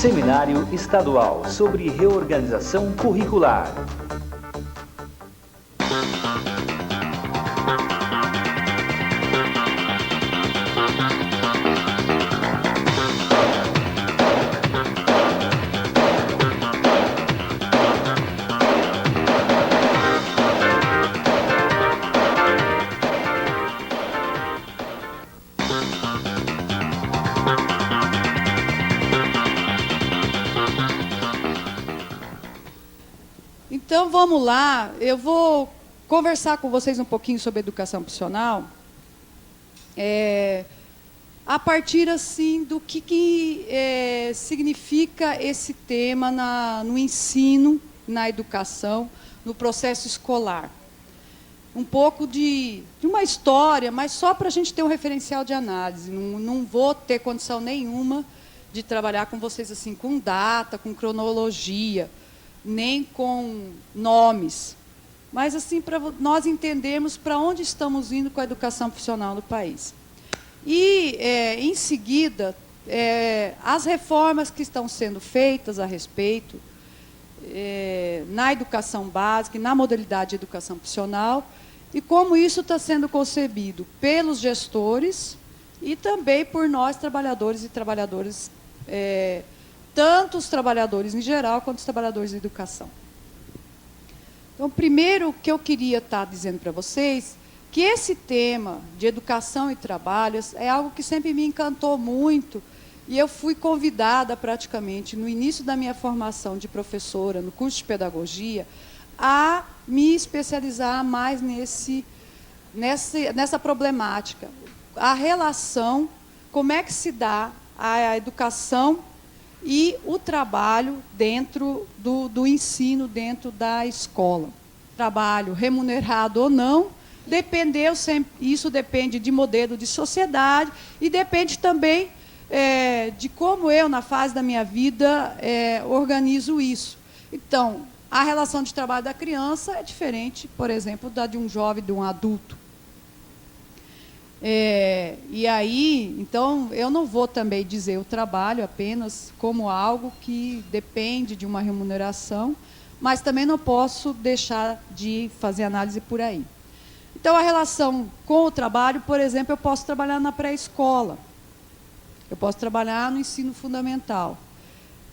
Seminário Estadual sobre Reorganização Curricular. Então, vamos lá. Eu vou conversar com vocês um pouquinho sobre educação profissional, a partir, assim, do que significa esse tema no ensino, na educação, no processo escolar. Um pouco de uma história, mas só para a gente ter um referencial de análise. Não vou ter condição nenhuma de trabalhar com vocês assim, com data, com cronologia, nem com nomes, mas assim para nós entendermos para onde estamos indo com a educação profissional no país. E, em seguida, as reformas que estão sendo feitas a respeito na educação básica, na modalidade de educação profissional, e como isso está sendo concebido pelos gestores e também por nós, trabalhadores e trabalhadoras, tanto os trabalhadores em geral, quanto os trabalhadores de educação. Então, primeiro que eu queria estar dizendo para vocês, que esse tema de educação e trabalho é algo que sempre me encantou muito, e eu fui convidada praticamente, no início da minha formação de professora, no curso de pedagogia, a me especializar mais nessa problemática. A relação, como é que se dá a educação e o trabalho dentro do ensino, dentro da escola. Trabalho remunerado ou não, isso depende de modelo de sociedade e depende também de como eu, na fase da minha vida, organizo isso. Então, a relação de trabalho da criança é diferente, por exemplo, da de um jovem, de um adulto. E aí, então, eu não vou também dizer o trabalho apenas como algo que depende de uma remuneração, mas também não posso deixar de fazer análise por aí. Então, a relação com o trabalho, por exemplo, eu posso trabalhar na pré-escola, eu posso trabalhar no ensino fundamental.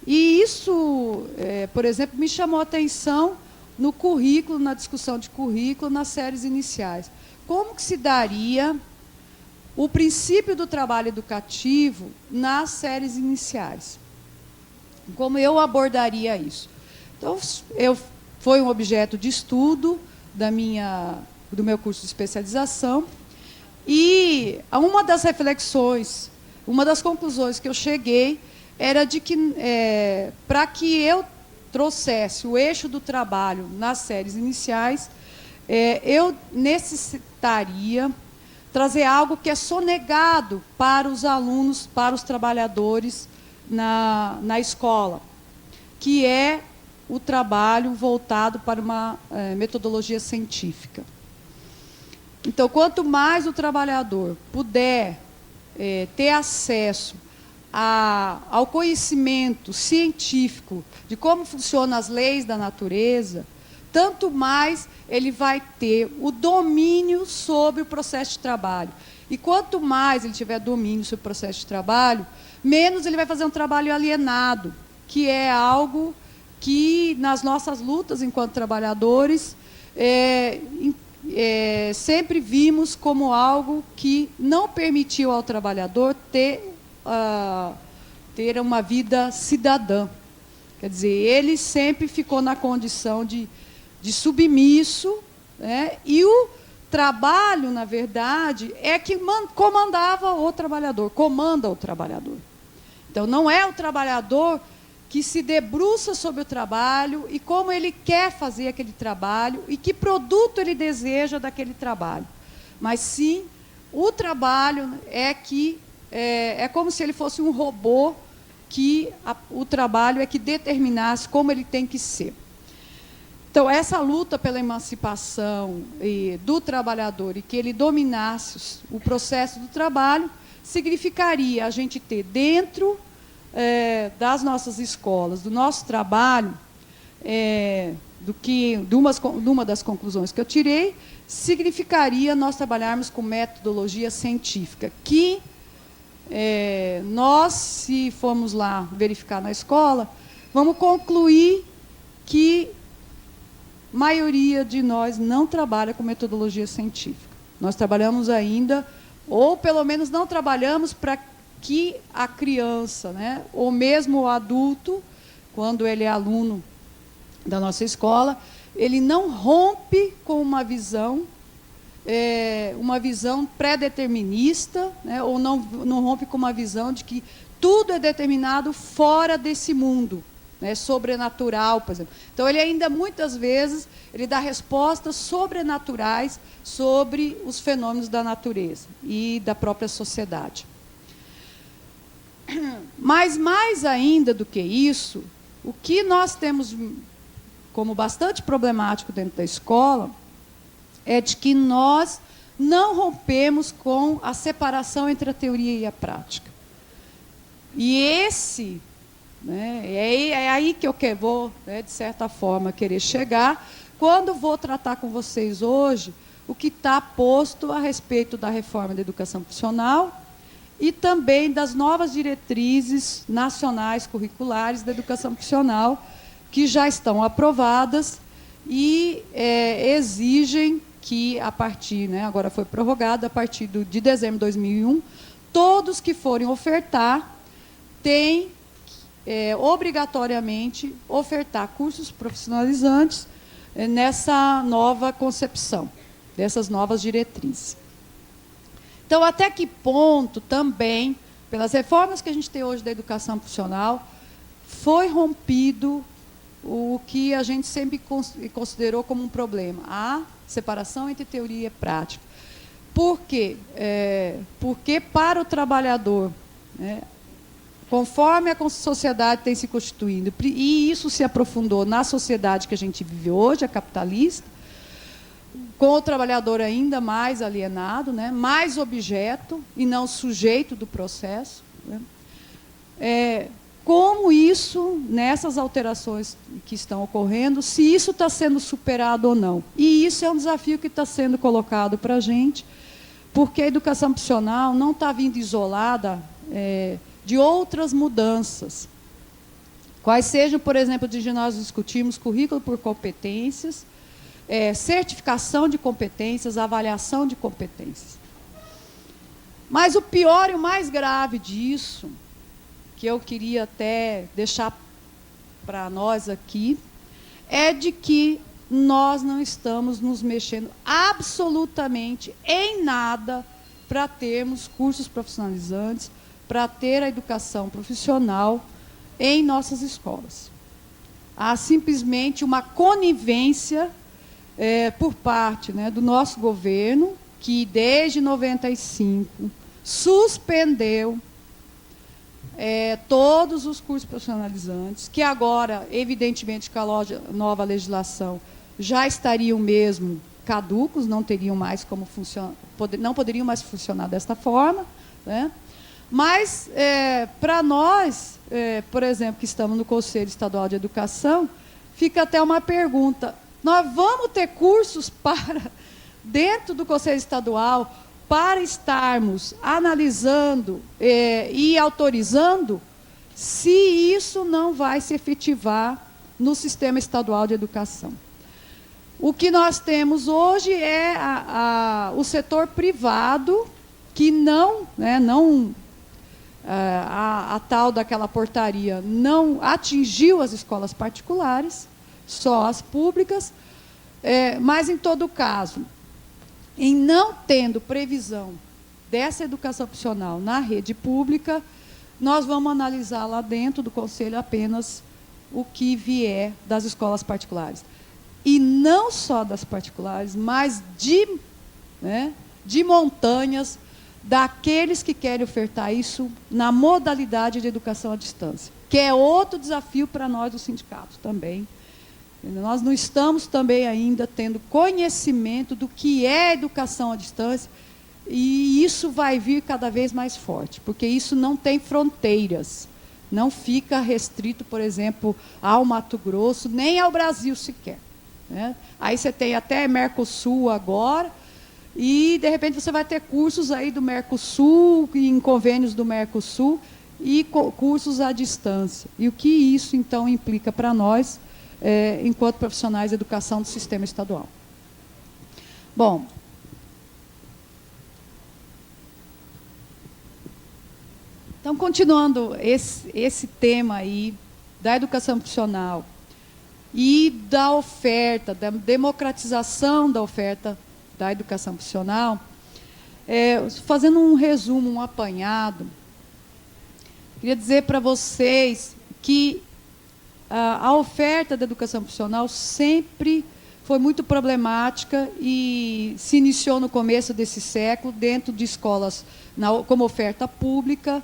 E isso, por exemplo, me chamou a atenção no currículo, na discussão de currículo, nas séries iniciais. Como que se daria o princípio do trabalho educativo nas séries iniciais? Como eu abordaria isso? Então, foi um objeto de estudo do meu curso de especialização, e uma das reflexões, uma das conclusões que eu cheguei, era de que, para que eu trouxesse o eixo do trabalho nas séries iniciais, eu necessitaria trazer algo que é sonegado para os alunos, para os trabalhadores na escola, que é o trabalho voltado para uma metodologia científica. Então, quanto mais o trabalhador puder ter acesso ao conhecimento científico de como funcionam as leis da natureza, tanto mais ele vai ter o domínio sobre o processo de trabalho. E quanto mais ele tiver domínio sobre o processo de trabalho, menos ele vai fazer um trabalho alienado, que é algo que, nas nossas lutas enquanto trabalhadores, sempre vimos como algo que não permitiu ao trabalhador ter uma vida cidadã. Quer dizer, ele sempre ficou na condição de submisso, né? E o trabalho, na verdade, é que comandava o trabalhador, comanda o trabalhador. Então, não é o trabalhador que se debruça sobre o trabalho e como ele quer fazer aquele trabalho e que produto ele deseja daquele trabalho. Mas, sim, o trabalho é como se ele fosse um robô que o trabalho é que determinasse como ele tem que ser. Então, essa luta pela emancipação do trabalhador e que ele dominasse o processo do trabalho, significaria a gente ter dentro das nossas escolas, do nosso trabalho, de uma das conclusões que eu tirei, significaria nós trabalharmos com metodologia científica, que nós, se formos lá verificar na escola, vamos concluir que a maioria de nós não trabalha com metodologia científica. Nós trabalhamos ainda, ou pelo menos não trabalhamos para que a criança, né, ou mesmo o adulto, quando ele é aluno da nossa escola, ele não rompe com uma visão pré-determinista, né, ou não rompe com uma visão de que tudo é determinado fora desse mundo, né, sobrenatural, por exemplo. Então, ele ainda, muitas vezes, ele dá respostas sobrenaturais sobre os fenômenos da natureza e da própria sociedade. Mas, mais ainda do que isso, o que nós temos como bastante problemático dentro da escola é de que nós não rompemos com a separação entre a teoria e a prática. E é aí que eu vou, né, de certa forma, querer chegar, quando vou tratar com vocês hoje o que está posto a respeito da reforma da educação profissional e também das novas diretrizes nacionais curriculares da educação profissional, que já estão aprovadas e exigem que, a partir, né, agora foi prorrogado, a partir de dezembro de 2001, todos que forem ofertar têm obrigatoriamente ofertar cursos profissionalizantes nessa nova concepção, dessas novas diretrizes. Então, até que ponto também, pelas reformas que a gente tem hoje da educação profissional, foi rompido o que a gente sempre considerou como um problema, a separação entre teoria e prática. Por quê? Porque para o trabalhador, né, conforme a sociedade tem se constituindo, e isso se aprofundou na sociedade que a gente vive hoje, a capitalista, com o trabalhador ainda mais alienado, né, mais objeto e não sujeito do processo, né, como isso, nessas alterações que estão ocorrendo, se isso está sendo superado ou não. E isso é um desafio que está sendo colocado para a gente, porque a educação profissional não está vindo isolada de outras mudanças. Quais sejam, por exemplo, de nós discutimos currículo por competências, certificação de competências, avaliação de competências. Mas o pior e o mais grave disso, que eu queria até deixar para nós aqui, é de que nós não estamos nos mexendo absolutamente em nada para termos cursos profissionalizantes, para ter a educação profissional em nossas escolas. Há simplesmente uma conivência por parte, né, do nosso governo, que desde 95 suspendeu todos os cursos profissionalizantes, que agora, evidentemente, com a nova legislação, já estariam mesmo caducos, não teriam mais como funcionar, não poderiam mais funcionar desta forma, né? Mas, para nós, por exemplo, que estamos no Conselho Estadual de Educação, fica até uma pergunta: nós vamos ter cursos dentro do Conselho Estadual para estarmos analisando e autorizando, se isso não vai se efetivar no sistema estadual de educação? O que nós temos hoje é o setor privado, que a tal daquela portaria não atingiu as escolas particulares, só as públicas, mas, em todo caso, em não tendo previsão dessa educação profissional na rede pública, nós vamos analisar lá dentro do Conselho apenas o que vier das escolas particulares. E não só das particulares, mas de montanhas daqueles que querem ofertar isso na modalidade de educação à distância, que é outro desafio para nós do sindicato também. Nós não estamos também ainda tendo conhecimento do que é educação à distância, e isso vai vir cada vez mais forte, porque isso não tem fronteiras. Não fica restrito, por exemplo, ao Mato Grosso, nem ao Brasil sequer, né? Aí você tem até Mercosul agora, e, de repente, você vai ter cursos aí do Mercosul, em convênios do Mercosul, e cursos à distância. E o que isso, então, implica para nós, enquanto profissionais de educação do sistema estadual? Bom, então, continuando esse tema aí da educação profissional e da oferta, da democratização da oferta da educação profissional, fazendo um resumo, um apanhado, queria dizer para vocês que a oferta da educação profissional sempre foi muito problemática e se iniciou no começo desse século, dentro de escolas como oferta pública,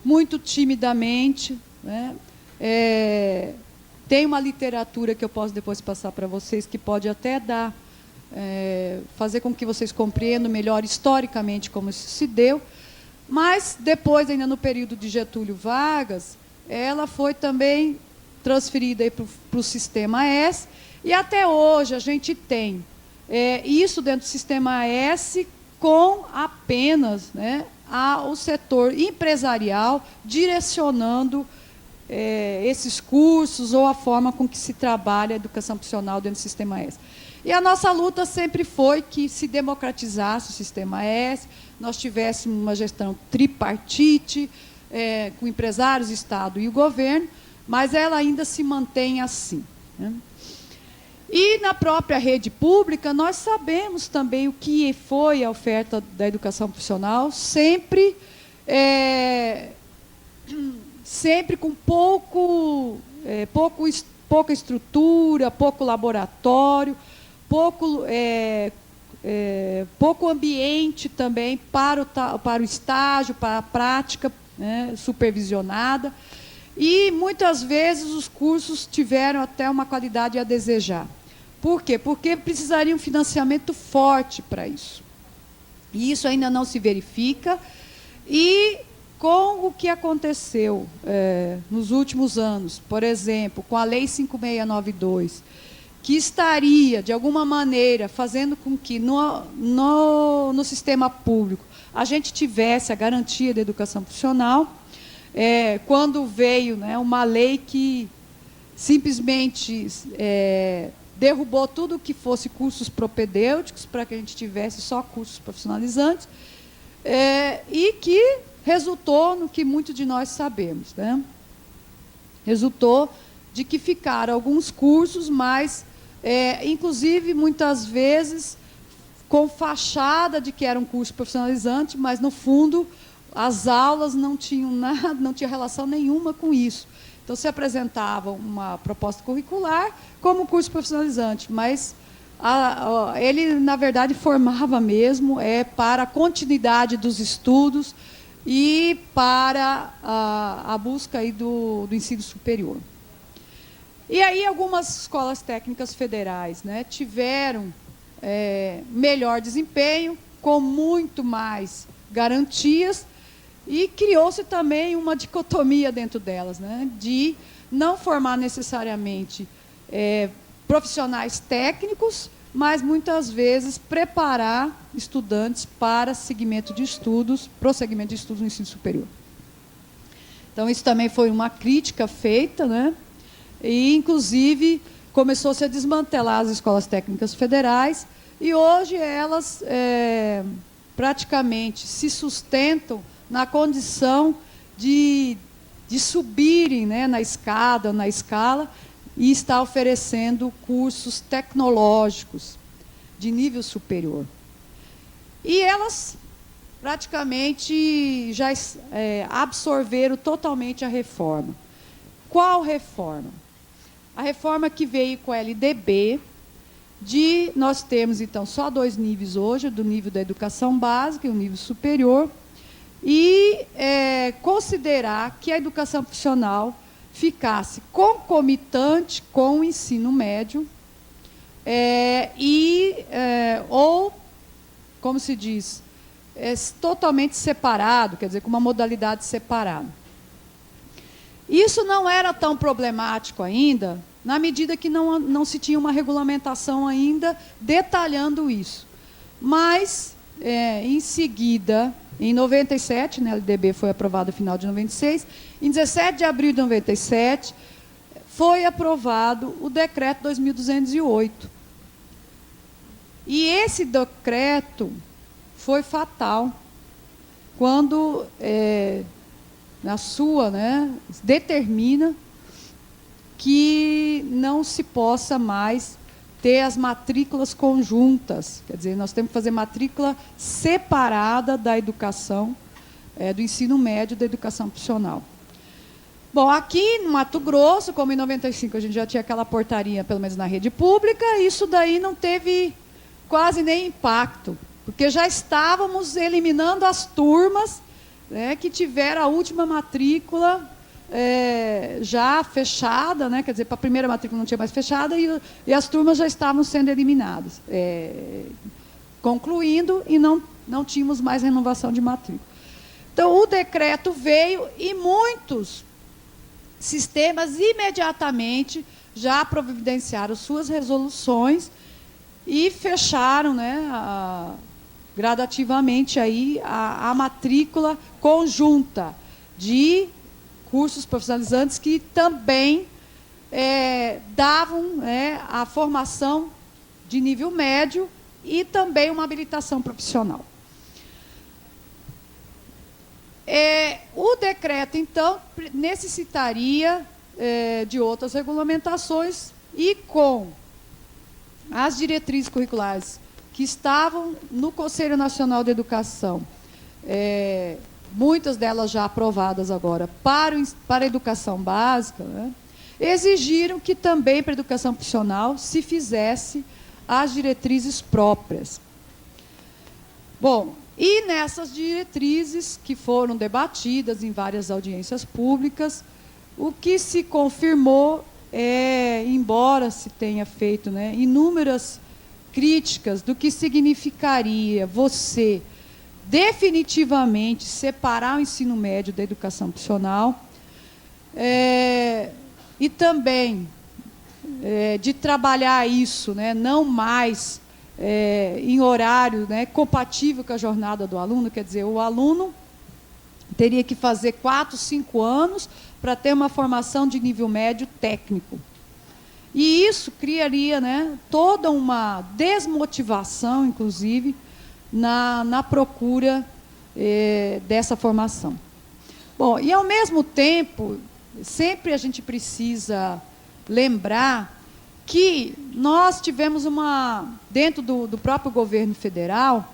muito timidamente, né? Tem uma literatura que eu posso depois passar para vocês, que pode até fazer com que vocês compreendam melhor historicamente como isso se deu, mas depois, ainda no período de Getúlio Vargas, ela foi também transferida para o Sistema S, e até hoje a gente tem isso dentro do Sistema S com apenas, né, o setor empresarial direcionando esses cursos ou a forma com que se trabalha a educação profissional dentro do Sistema S. E a nossa luta sempre foi que se democratizasse o Sistema S, nós tivéssemos uma gestão tripartite, com empresários, Estado e o governo, mas ela ainda se mantém assim, né? E na própria rede pública, nós sabemos também o que foi a oferta da educação profissional, sempre com pouca estrutura, pouco laboratório, pouco ambiente também para o estágio, para a prática, né, supervisionada. E, muitas vezes, os cursos tiveram até uma qualidade a desejar. Por quê? Porque precisaria um financiamento forte para isso. E isso ainda não se verifica. E, com o que aconteceu nos últimos anos, por exemplo, com a Lei 5692, que estaria, de alguma maneira, fazendo com que no sistema público a gente tivesse a garantia da educação profissional, quando veio, né, uma lei que simplesmente derrubou tudo que fosse cursos propedêuticos, para que a gente tivesse só cursos profissionalizantes, e que resultou no que muitos de nós sabemos, né? Resultou de que ficaram alguns cursos, mas, inclusive, muitas vezes, com fachada de que era um curso profissionalizante, mas, no fundo, as aulas não tinham nada, não tinha relação nenhuma com isso. Então, se apresentava uma proposta curricular como curso profissionalizante, mas ele, na verdade, formava mesmo para a continuidade dos estudos e para a busca aí do ensino superior. E aí algumas escolas técnicas federais, né, tiveram melhor desempenho, com muito mais garantias, e criou-se também uma dicotomia dentro delas, né, de não formar necessariamente profissionais técnicos, mas muitas vezes preparar estudantes para prosseguimento de estudos no ensino superior. Então, isso também foi uma crítica feita, né? E, inclusive, começou-se a desmantelar as escolas técnicas federais, e hoje elas praticamente se sustentam na condição de subirem, né, na escala, e está oferecendo cursos tecnológicos de nível superior. E elas praticamente já absorveram totalmente a reforma. Qual reforma? A reforma que veio com a LDB, nós temos, então, só 2 níveis hoje, do nível da educação básica e o nível superior, e considerar que a educação profissional ficasse concomitante com o ensino médio, ou, como se diz, totalmente separado, quer dizer, com uma modalidade separada. Isso não era tão problemático ainda, na medida que não se tinha uma regulamentação ainda detalhando isso. Mas, em seguida, em 97, né, a LDB foi aprovada no final de 96, em 17 de abril de 97, foi aprovado o decreto 2208. E esse decreto foi fatal, quando, na sua, né, determina que não se possa mais ter as matrículas conjuntas. Quer dizer, nós temos que fazer matrícula separada da educação, do ensino médio, da educação profissional. Bom, aqui no Mato Grosso, como em 95 a gente já tinha aquela portaria, pelo menos na rede pública, isso daí não teve quase nem impacto, porque já estávamos eliminando as turmas, né, que tiveram a última matrícula já fechada, né, quer dizer, para a primeira matrícula não tinha mais fechada, e as turmas já estavam sendo eliminadas, concluindo, e não tínhamos mais renovação de matrícula. Então, o decreto veio e muitos sistemas imediatamente já providenciaram suas resoluções e fecharam, né, gradativamente aí a matrícula conjunta de cursos profissionalizantes que também davam, a formação de nível médio e também uma habilitação profissional. O decreto, então, necessitaria de outras regulamentações, e com as diretrizes curriculares que estavam no Conselho Nacional de Educação, muitas delas já aprovadas agora para a educação básica, né, exigiram que também para a educação profissional se fizesse as diretrizes próprias. Bom, e nessas diretrizes que foram debatidas em várias audiências públicas, o que se confirmou embora se tenha feito, né, inúmeras críticas do que significaria você definitivamente separar o ensino médio da educação profissional, e também de trabalhar isso, né, não mais em horário, né, compatível com a jornada do aluno. Quer dizer, o aluno teria que fazer 4, 5 anos para ter uma formação de nível médio técnico. E isso criaria, né, toda uma desmotivação, inclusive, na procura dessa formação. Bom, e ao mesmo tempo, sempre a gente precisa lembrar que nós tivemos dentro do próprio governo federal,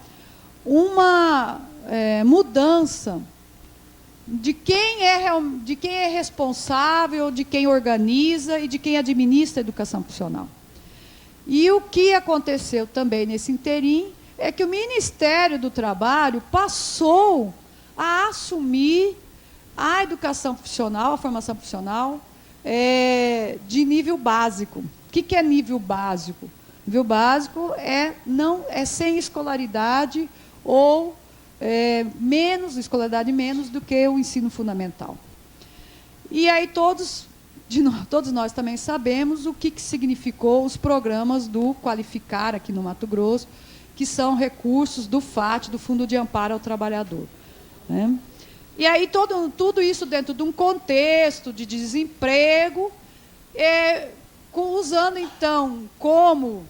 uma mudança de quem é responsável, de quem organiza e de quem administra a educação profissional. E o que aconteceu também nesse interim é que o Ministério do Trabalho passou a assumir a educação profissional, a formação profissional, de nível básico. O que é nível básico? Nível básico é sem escolaridade ou escolaridade menos do que o ensino fundamental. E aí todos nós também sabemos o que significou os programas do Qualificar aqui no Mato Grosso, que são recursos do FAT, do Fundo de Amparo ao Trabalhador, né? E aí tudo isso dentro de um contexto de desemprego, usando então como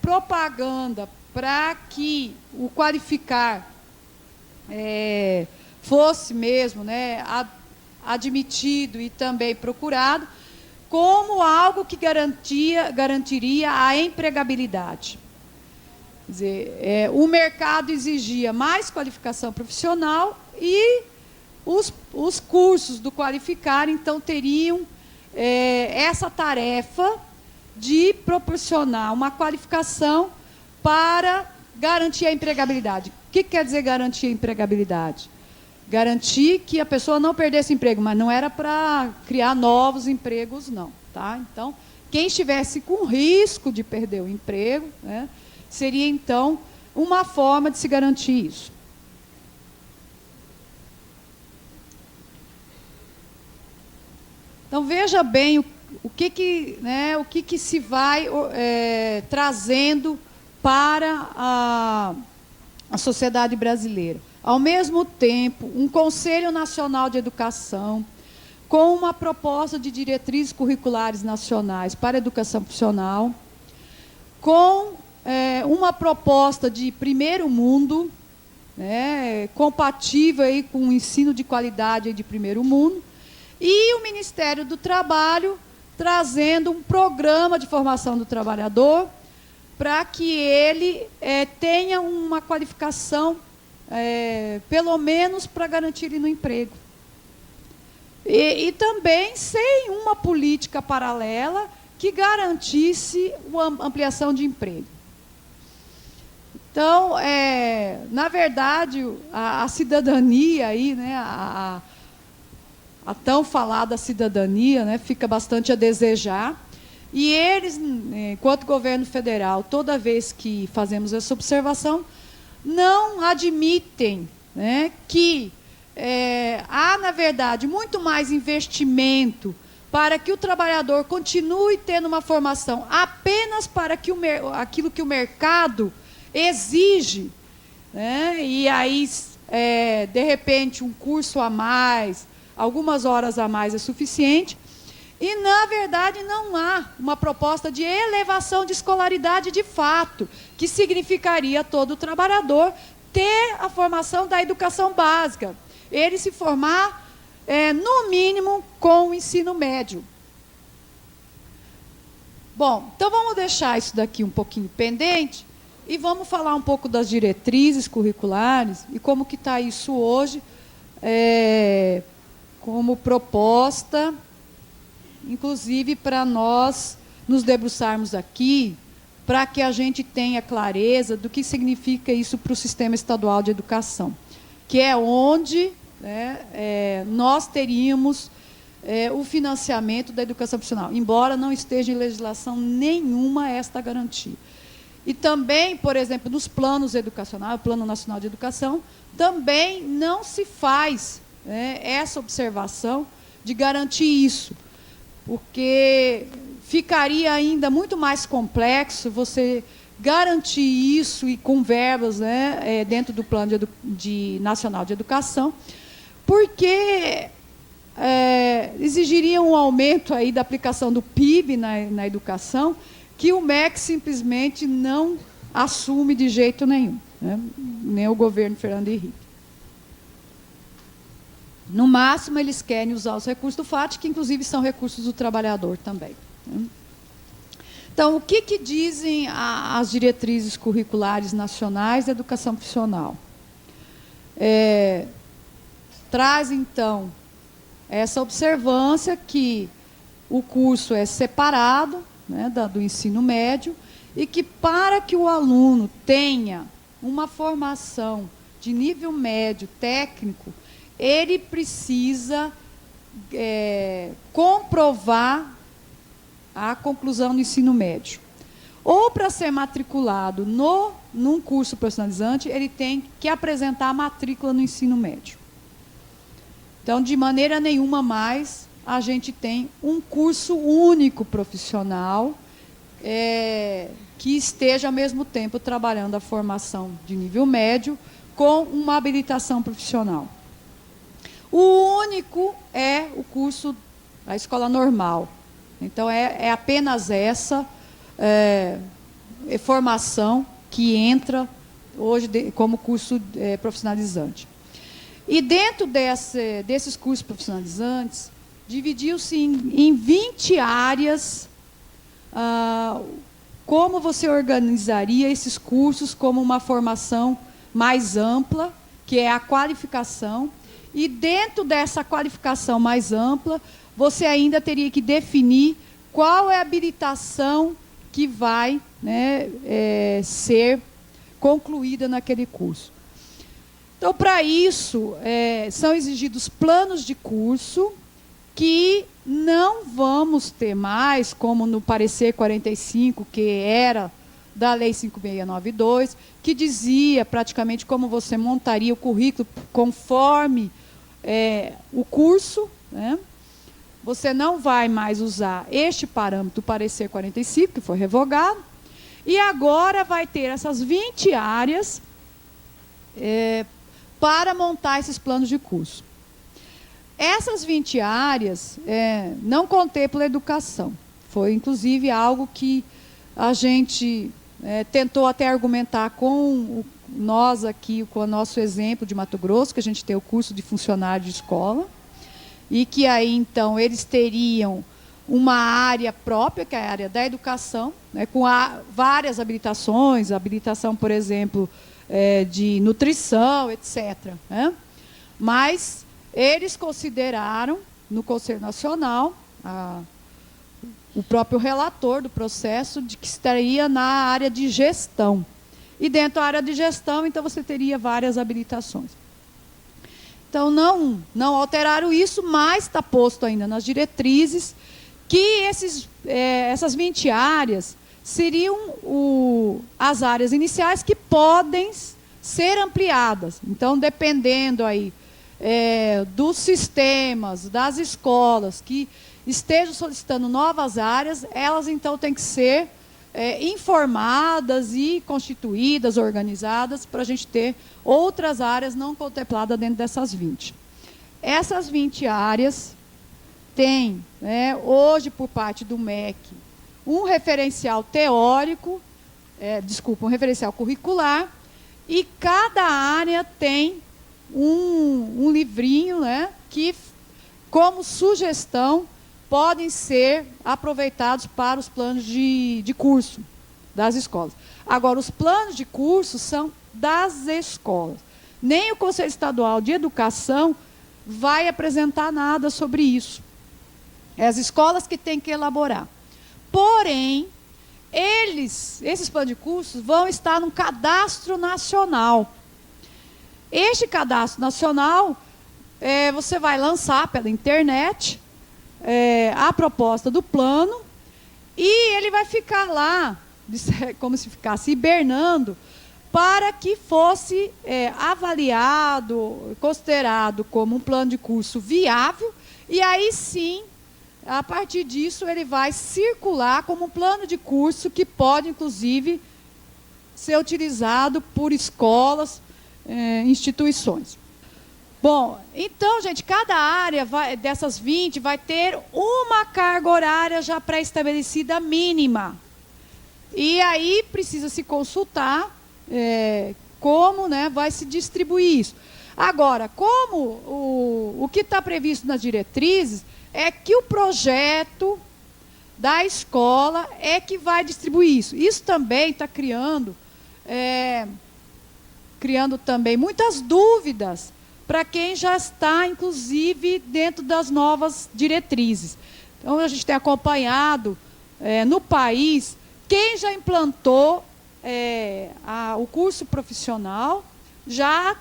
propaganda para que o Qualificar fosse mesmo, né, admitido e também procurado, como algo que garantiria a empregabilidade. Quer dizer, o mercado exigia mais qualificação profissional e os cursos do Qualificar, então, teriam essa tarefa de proporcionar uma qualificação para garantir a empregabilidade. O que quer dizer garantir a empregabilidade? Garantir que a pessoa não perdesse emprego, mas não era para criar novos empregos, não. Tá? Então, quem estivesse com risco de perder o emprego, né, seria, então, uma forma de se garantir isso. Então, veja bem o que se vai trazendo para a sociedade brasileira. Ao mesmo tempo, um Conselho Nacional de Educação, com uma proposta de diretrizes curriculares nacionais para a educação profissional, com uma proposta de primeiro mundo, compatível aí com o ensino de qualidade aí de primeiro mundo, e o Ministério do Trabalho trazendo um programa de formação do trabalhador para que ele tenha uma qualificação, pelo menos para garantir ele no emprego. E também sem uma política paralela que garantisse uma ampliação de emprego. Então, na verdade, a cidadania aí, né, a tão falada cidadania, né, fica bastante a desejar. E eles, enquanto governo federal, toda vez que fazemos essa observação, não admitem, né, que há, na verdade, muito mais investimento para que o trabalhador continue tendo uma formação apenas para que aquilo que o mercado exige, né, e aí, de repente, um curso a mais, algumas horas a mais é suficiente, e, na verdade, não há uma proposta de elevação de escolaridade de fato, que significaria todo trabalhador ter a formação da educação básica, ele se formar, no mínimo, com o ensino médio. Bom, então vamos deixar isso daqui um pouquinho pendente e vamos falar um pouco das diretrizes curriculares e como que está isso hoje, como proposta, inclusive para nós nos debruçarmos aqui, para que a gente tenha clareza do que significa isso para o sistema estadual de educação, que é onde, né, nós teríamos o financiamento da educação profissional, embora não esteja em legislação nenhuma esta garantia. E também, por exemplo, nos planos educacionais, o Plano Nacional de Educação, também não se faz essa observação de garantir isso, porque ficaria ainda muito mais complexo você garantir isso e com verbas, né, dentro do Plano Nacional de Educação, porque exigiria um aumento aí da aplicação do PIB na educação, que o MEC simplesmente não assume de jeito nenhum, né, nem o governo Fernando Henrique. No máximo, eles querem usar os recursos do FAT, que inclusive são recursos do trabalhador também. Então, o que dizem as diretrizes curriculares nacionais da educação profissional? Traz, então, essa observância que o curso é separado, né, do ensino médio, e que para que o aluno tenha uma formação de nível médio técnico, ele precisa comprovar a conclusão do ensino médio. Ou para ser matriculado num curso profissionalizante, ele tem que apresentar a matrícula no ensino médio. Então, de maneira nenhuma mais, a gente tem um curso único profissional que esteja, ao mesmo tempo, trabalhando a formação de nível médio com uma habilitação profissional. O único é o curso da escola normal. Então, é apenas essa formação que entra hoje como curso profissionalizante. E dentro desses cursos profissionalizantes, dividiu-se em 20 áreas como você organizaria esses cursos como uma formação mais ampla, que é a qualificação. E dentro dessa qualificação mais ampla, você ainda teria que definir qual é a habilitação que vai, né, ser concluída naquele curso. Então, para isso, são exigidos planos de curso que não vamos ter mais, como no parecer 45, que era da Lei 5.692, que dizia praticamente como você montaria o currículo conforme o curso, né? você não vai mais usar este parâmetro do parecer 45, que foi revogado, e agora vai ter essas 20 áreas para montar esses planos de curso. Essas 20 áreas não contemplam a educação. Foi, inclusive, algo que a gente tentou até argumentar com nós aqui, com o nosso exemplo de Mato Grosso, que a gente tem o curso de funcionário de escola, e que aí, então, eles teriam uma área própria, que é a área da educação, né, com várias habilitações, habilitação, por exemplo, de nutrição, etc. Né? Mas eles consideraram, no Conselho Nacional, o próprio relator do processo, de que estaria na área de gestão. E dentro da área de gestão, então, você teria várias habilitações. Então, não alteraram isso, mas está posto ainda nas diretrizes que essas 20 áreas seriam as áreas iniciais que podem ser ampliadas. Então, dependendo aí dos sistemas, das escolas que estejam solicitando novas áreas, elas então têm que ser informadas e constituídas, organizadas, para a gente ter outras áreas não contempladas dentro dessas 20. Essas 20 áreas têm, hoje, por parte do MEC, um referencial teórico, um referencial curricular, e cada área tem um livrinho, que, como sugestão, podem ser aproveitados para os planos de curso das escolas. Agora, os planos de curso são das escolas. Nem o Conselho Estadual de Educação vai apresentar nada sobre isso. É as escolas que têm que elaborar. Porém, esses planos de cursos vão estar num cadastro nacional. Este cadastro nacional, você vai lançar pela internet a proposta do plano, e ele vai ficar lá, como se ficasse hibernando, para que fosse avaliado, considerado como um plano de curso viável, e aí sim, a partir disso, ele vai circular como um plano de curso que pode, inclusive, ser utilizado por escolas, instituições. Bom, então, gente, cada área dessas 20 vai ter uma carga horária já pré-estabelecida mínima. E aí precisa se consultar como vai se distribuir isso. Agora, como o que está previsto nas diretrizes é que o projeto da escola é que vai distribuir isso. Isso também está criando também muitas dúvidas para quem já está, inclusive, dentro das novas diretrizes. Então, a gente tem acompanhado no país quem já implantou o curso profissional já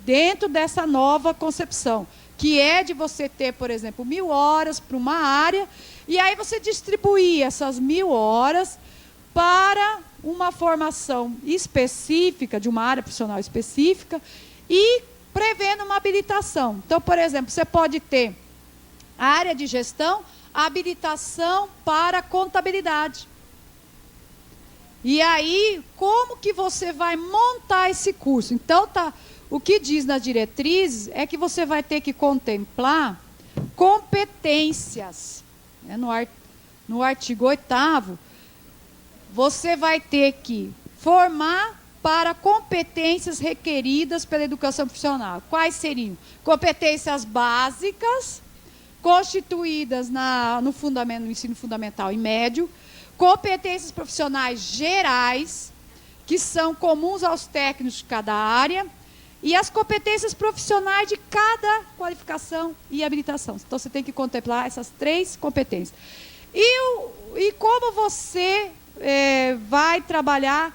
dentro dessa nova concepção, que é de você ter, por exemplo, 1.000 horas para uma área, e aí você distribuir essas 1.000 horas para uma formação específica, de uma área profissional específica, e prevendo uma habilitação. Então, por exemplo, você pode ter a área de gestão, a habilitação para contabilidade. E aí, como que você vai montar esse curso? Então, o que diz nas diretrizes é que você vai ter que contemplar competências. No artigo 8º, você vai ter que formar para competências requeridas pela educação profissional. Quais seriam? Competências básicas, constituídas no ensino fundamental e médio, competências profissionais gerais, que são comuns aos técnicos de cada área, e as competências profissionais de cada qualificação e habilitação. Então, você tem que contemplar essas 3 competências. E como você vai trabalhar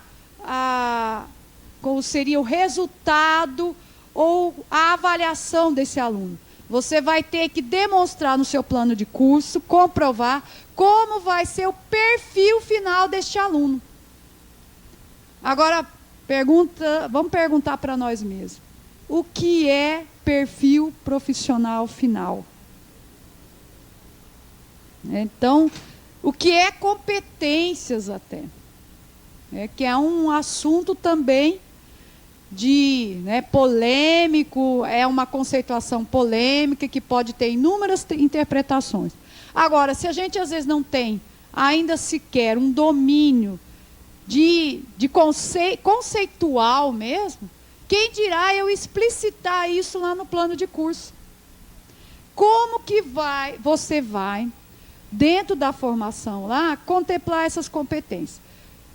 qual seria o resultado ou a avaliação desse aluno? Você vai ter que demonstrar no seu plano de curso, comprovar como vai ser o perfil final deste aluno. Agora, vamos perguntar para nós mesmos. O que é perfil profissional final? Então, o que é competências até? Que é um assunto também polêmico, é uma conceituação polêmica que pode ter inúmeras interpretações. Agora, se a gente às vezes não tem ainda sequer um domínio conceitual mesmo, quem dirá eu explicitar isso lá no plano de curso? Como que você vai, dentro da formação lá, contemplar essas competências?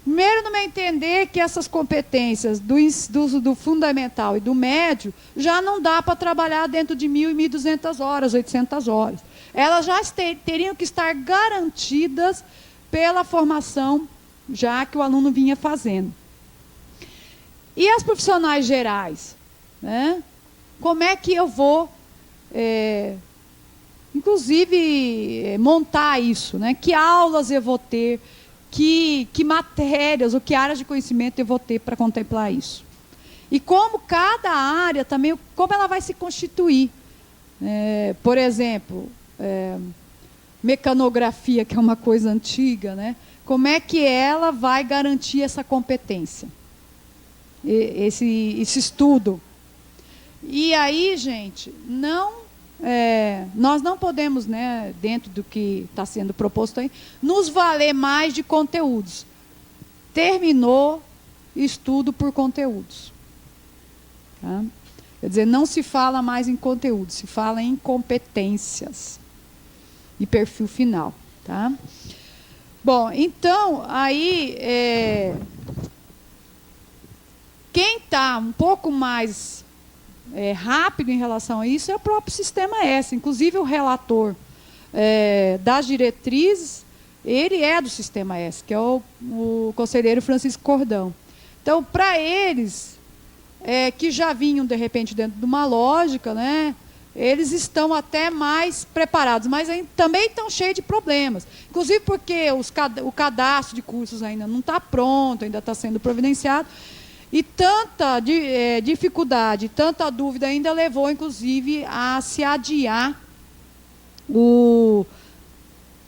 Primeiro, no meu entender, que essas competências do fundamental e do médio já não dá para trabalhar dentro de 1.000 e 1.200 horas, 800 horas. Elas já teriam que estar garantidas pela formação já que o aluno vinha fazendo. E as profissionais gerais? Né? Como é que eu vou, inclusive, montar isso? Né? Que aulas eu vou ter? Que matérias ou que áreas de conhecimento eu vou ter para contemplar isso? E como cada área também, como ela vai se constituir? Por exemplo, mecanografia, que é uma coisa antiga, né? Como é que ela vai garantir essa competência? Esse estudo. E aí, gente, nós não podemos, né, dentro do que está sendo proposto aí, nos valer mais de conteúdos. Terminou estudo por conteúdos. Tá? Quer dizer, não se fala mais em conteúdo, se fala em competências e perfil final. Tá? Bom, então, aí, quem está um pouco mais rápido em relação a isso é o próprio Sistema S. Inclusive, o relator das diretrizes, ele é do Sistema S, que é o conselheiro Francisco Cordão. Então, para eles, que já vinham, de repente, dentro de uma lógica, né, eles estão até mais preparados, mas também estão cheios de problemas. Inclusive porque o cadastro de cursos ainda não está pronto, ainda está sendo providenciado. E tanta dificuldade, tanta dúvida ainda levou, inclusive, a se adiar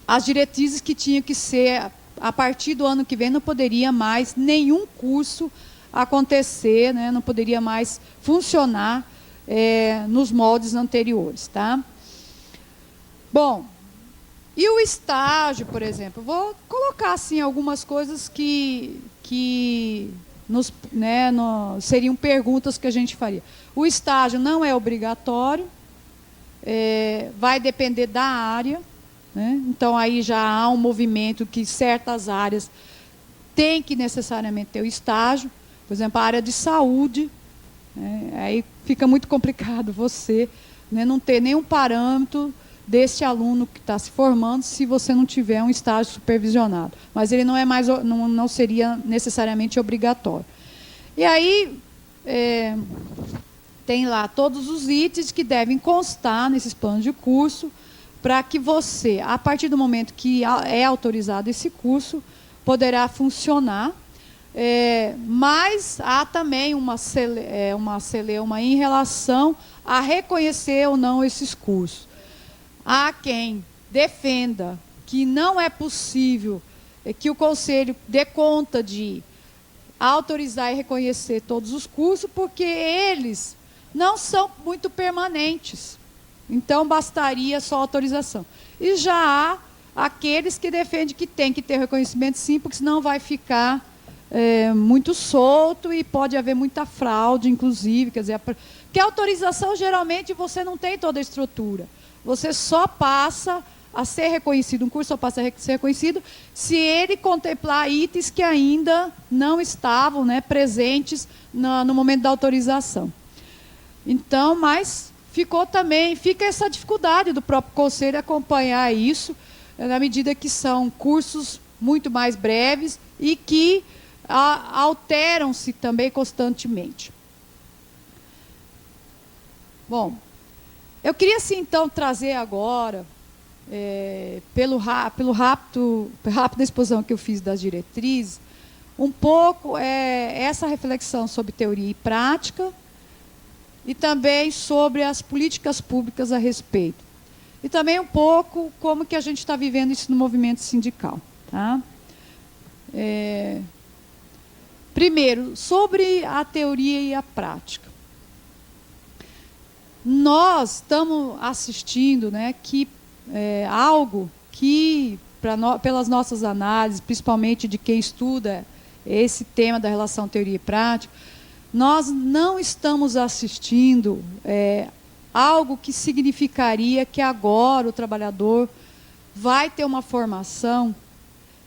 as diretrizes que tinham que ser, a partir do ano que vem, não poderia mais nenhum curso acontecer, né, não poderia mais funcionar nos moldes anteriores. Tá? Bom, e o estágio, por exemplo? Vou colocar assim, algumas coisas que seriam perguntas que a gente faria. O estágio não é obrigatório, vai depender da área, né? Então, aí já há um movimento que certas áreas têm que necessariamente ter o estágio. Por exemplo, a área de saúde, né? Aí fica muito complicado você, né, não ter nenhum parâmetro desse aluno que está se formando se você não tiver um estágio supervisionado. Mas ele não seria necessariamente obrigatório. E aí, tem lá todos os itens que devem constar nesses planos de curso, para que você, a partir do momento que é autorizado esse curso, poderá funcionar. Mas há também uma celeuma em relação a reconhecer ou não esses cursos. Há quem defenda que não é possível que o Conselho dê conta de autorizar e reconhecer todos os cursos, porque eles não são muito permanentes. Então, bastaria só autorização. E já há aqueles que defendem que tem que ter reconhecimento sim, porque senão vai ficar muito solto e pode haver muita fraude, inclusive. Quer dizer, porque a autorização, geralmente, você não tem toda a estrutura. Você só passa a ser reconhecido, um curso só passa a ser reconhecido se ele contemplar itens que ainda não estavam, né, presentes no momento da autorização. Então, mas fica essa dificuldade do próprio Conselho acompanhar isso, na medida que são cursos muito mais breves e que alteram-se também constantemente. Bom, eu queria, assim, então, trazer agora, pela rápida exposição que eu fiz das diretrizes, um pouco essa reflexão sobre teoria e prática e também sobre as políticas públicas a respeito. e também um pouco como que a gente está vivendo isso no movimento sindical. Tá? Primeiro, sobre a teoria e a prática. Nós estamos assistindo, né, que algo que, pelas nossas análises, principalmente de quem estuda esse tema da relação teoria e prática, nós não estamos assistindo algo que significaria que agora o trabalhador vai ter uma formação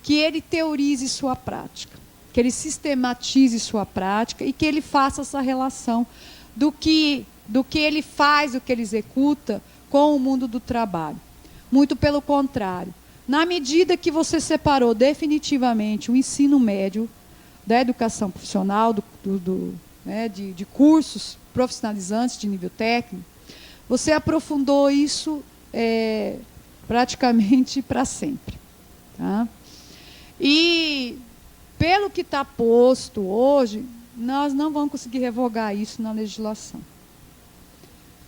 que ele teorize sua prática, que ele sistematize sua prática e que ele faça essa relação do que ele faz, do que ele executa com o mundo do trabalho. Muito pelo contrário. Na medida que você separou definitivamente o ensino médio da educação profissional, de cursos profissionalizantes de nível técnico, você aprofundou isso praticamente para sempre. Tá? E, pelo que está posto hoje, nós não vamos conseguir revogar isso na legislação.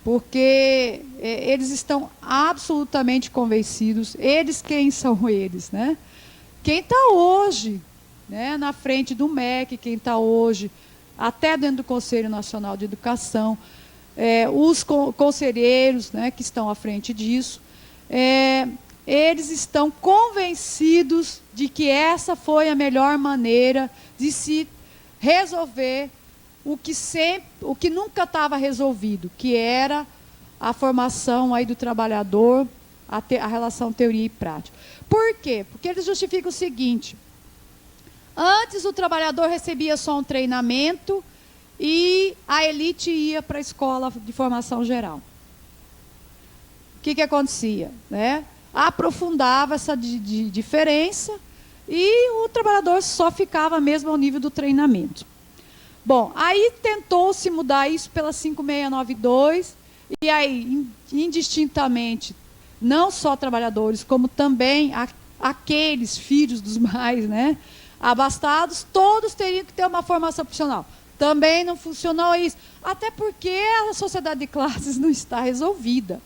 Porque eles estão absolutamente convencidos, quem são eles? Né? Quem está hoje, né, na frente do MEC, quem está hoje até dentro do Conselho Nacional de Educação, os conselheiros, né, que estão à frente disso, eles estão convencidos de que essa foi a melhor maneira de se resolver o que nunca estava resolvido, que era a formação aí do trabalhador, a relação teoria e prática. Por quê? Porque eles justificam o seguinte: antes o trabalhador recebia só um treinamento e a elite ia para a escola de formação geral. O que acontecia? Né? Aprofundava essa diferença e o trabalhador só ficava mesmo ao nível do treinamento. Bom, aí tentou-se mudar isso pela 5692, e aí, indistintamente, não só trabalhadores, como também aqueles filhos dos mais, né, abastados, todos teriam que ter uma formação profissional. Também não funcionou isso, até porque a sociedade de classes não está resolvida.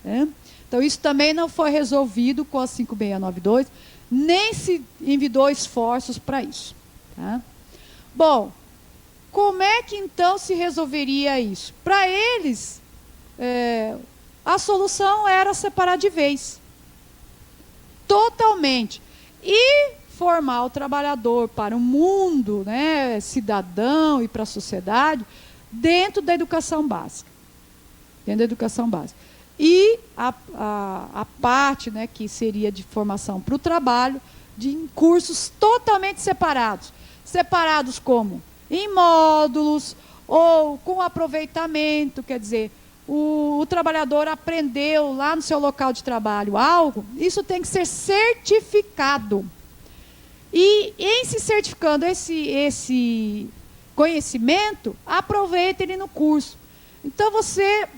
Né? Então, isso também não foi resolvido com a 5692, nem se envidou esforços para isso. Tá? Bom, como é que então se resolveria isso? Para eles, a solução era separar de vez. Totalmente. E formar o trabalhador para o mundo, né, cidadão e para a sociedade, dentro da educação básica. Dentro da educação básica. E a parte, né, que seria de formação para o trabalho, de cursos totalmente separados. Separados como? Em módulos ou com aproveitamento, quer dizer, o trabalhador aprendeu lá no seu local de trabalho algo, isso tem que ser certificado. E em se certificando esse conhecimento, aproveita ele no curso. Então você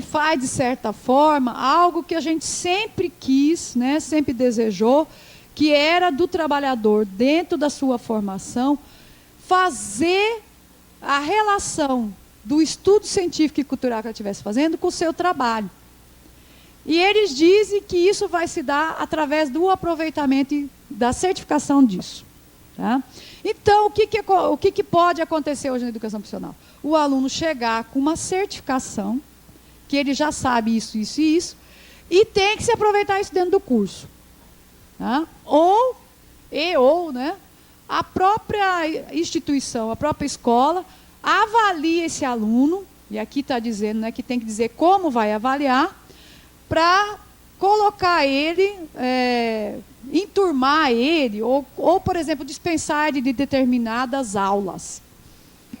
faz, de certa forma, algo que a gente sempre quis, né, sempre desejou, que era do trabalhador, dentro da sua formação, fazer a relação do estudo científico e cultural que ela estivesse fazendo com o seu trabalho. E eles dizem que isso vai se dar através do aproveitamento e da certificação disso. Tá? Então, o que pode acontecer hoje na educação profissional? O aluno chegar com uma certificação, que ele já sabe isso, isso e isso, e tem que se aproveitar isso dentro do curso. Tá? Ou, né, a própria instituição, a própria escola, avalia esse aluno, e aqui está dizendo, né, que tem que dizer como vai avaliar, para colocar ele, enturmar ele, ou, por exemplo, dispensar ele de determinadas aulas.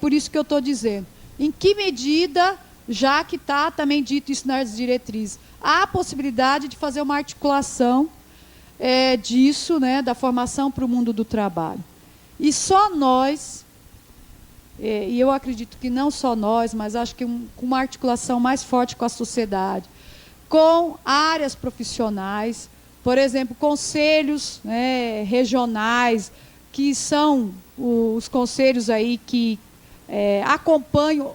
Por isso que eu estou dizendo, em que medida, já que está também dito isso nas diretrizes, há a possibilidade de fazer uma articulação disso, né, da formação para o mundo do trabalho. E só nós, e eu acredito que não só nós, mas acho que com uma articulação mais forte com a sociedade, com áreas profissionais, por exemplo, conselhos, né, regionais, que são os conselhos aí que acompanham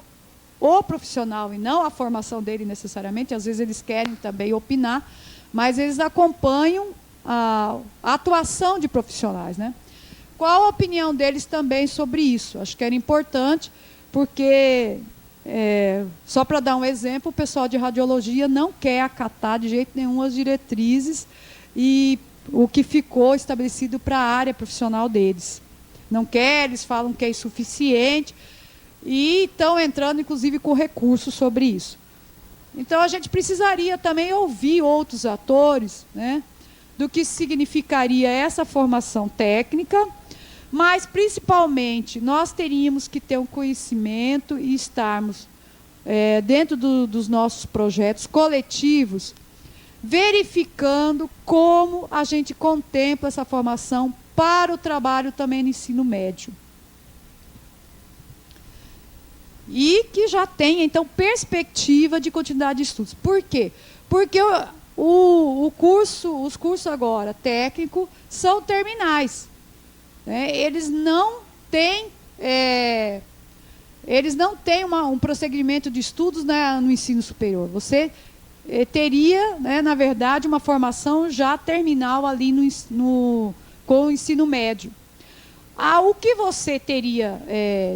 o profissional e não a formação dele necessariamente, às vezes eles querem também opinar, mas eles acompanham a atuação de profissionais, né? Qual a opinião deles também sobre isso? Acho que era importante, porque, só para dar um exemplo, o pessoal de radiologia não quer acatar de jeito nenhum as diretrizes e o que ficou estabelecido para a área profissional deles. Não quer, eles falam que é insuficiente e estão entrando, inclusive, com recursos sobre isso. Então, a gente precisaria também ouvir outros atores, né, do que significaria essa formação técnica, mas, principalmente, nós teríamos que ter um conhecimento e estarmos, dentro dos nossos projetos coletivos, verificando como a gente contempla essa formação para o trabalho também no ensino médio. E que já tenha, então, perspectiva de continuidade de estudos. Por quê? Porque os cursos agora, técnico, são terminais. Né? Eles não têm um prosseguimento de estudos, né, no ensino superior. Você teria, né, na verdade, uma formação já terminal ali com o ensino médio. O que você teria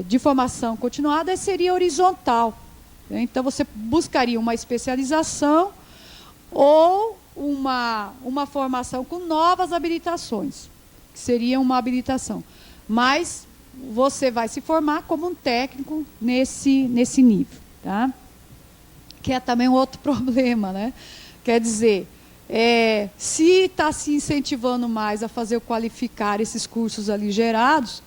de formação continuada seria horizontal. Né? Então, você buscaria uma especialização ou uma formação com novas habilitações, que seria uma habilitação. Mas você vai se formar como um técnico nesse nível. Tá? Que é também um outro problema, né? Quer dizer, se está se incentivando mais a fazer o qualificar esses cursos ali gerados,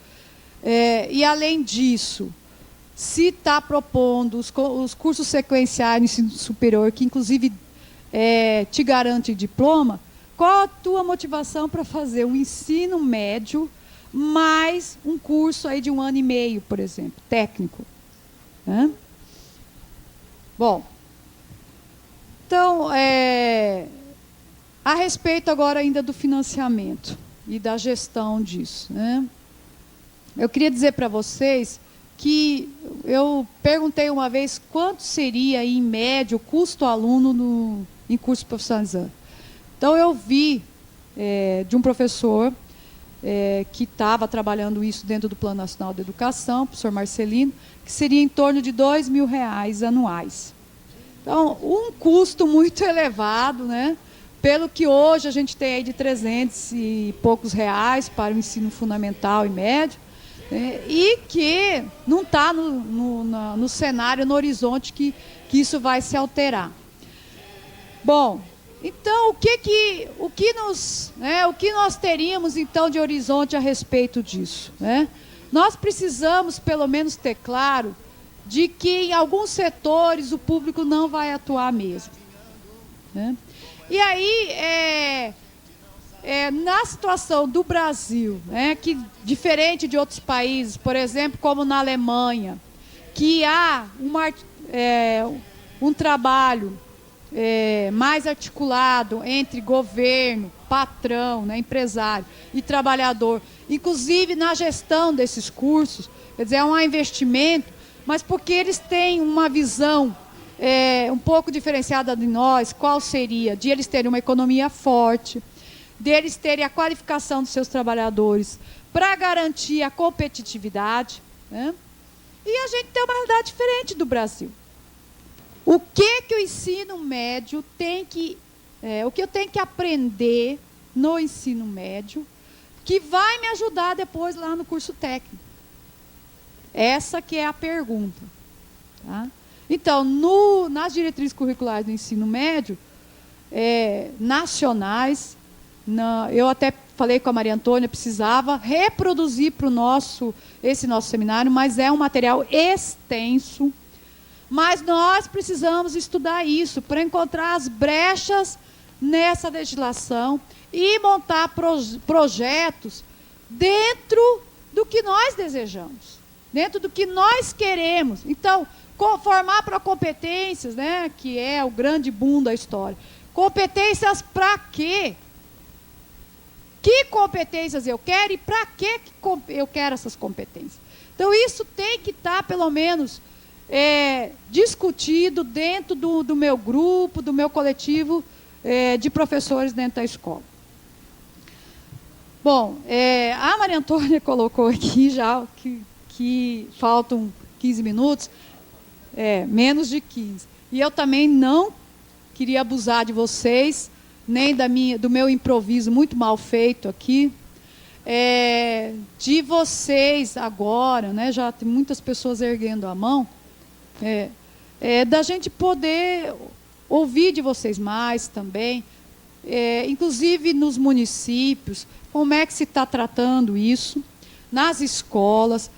e além disso, se está propondo os cursos sequenciais no ensino superior, que inclusive te garante diploma, qual a tua motivação para fazer um ensino médio mais um curso aí de 1 ano e meio, por exemplo, técnico? Né? Bom, então, a respeito agora ainda do financiamento e da gestão disso, né? Eu queria dizer para vocês que eu perguntei uma vez quanto seria, em média, o custo aluno em curso profissionalizante. Então, eu vi de um professor que estava trabalhando isso dentro do Plano Nacional de Educação, o professor Marcelino, que seria em torno de R$2.000 anuais. Então, um custo muito elevado, né? Pelo que hoje a gente tem aí de 300 e poucos reais para o ensino fundamental e médio, né? E que não está no cenário, no horizonte que isso vai se alterar. Bom, então, o que nós teríamos, então, de horizonte a respeito disso? Né? Nós precisamos, pelo menos, ter claro de que em alguns setores o público não vai atuar mesmo. Né? E aí, na situação do Brasil, né, que diferente de outros países, por exemplo, como na Alemanha, que há um trabalho mais articulado entre governo, patrão, né, empresário e trabalhador, inclusive na gestão desses cursos, quer dizer, é um investimento, mas porque eles têm uma visão um pouco diferenciada de nós. Qual seria? De eles terem uma economia forte, deles terem a qualificação dos seus trabalhadores para garantir a competitividade, né? E a gente tem uma realidade diferente do Brasil. O que o ensino médio tem que... o que eu tenho que aprender no ensino médio que vai me ajudar depois lá no curso técnico? Essa que é a pergunta. Tá? Então, nas diretrizes curriculares do ensino médio, nacionais, eu até falei com a Maria Antônia, precisava reproduzir para esse nosso seminário, mas é um material extenso. Mas nós precisamos estudar isso para encontrar as brechas nessa legislação e montar projetos dentro do que nós desejamos, dentro do que nós queremos. Então, formar para competências, né, que é o grande boom da história. Competências para quê? Que competências eu quero e para que eu quero essas competências? Então, isso tem que estar, pelo menos, discutido dentro do meu grupo, do meu coletivo de professores dentro da escola. Bom, a Maria Antônia colocou aqui já que faltam 15 minutos, menos de 15. E eu também não queria abusar de vocês, nem do meu improviso muito mal feito aqui, de vocês agora, né, já tem muitas pessoas erguendo a mão, da gente poder ouvir de vocês mais também, inclusive nos municípios, como é que se está tratando isso, nas escolas,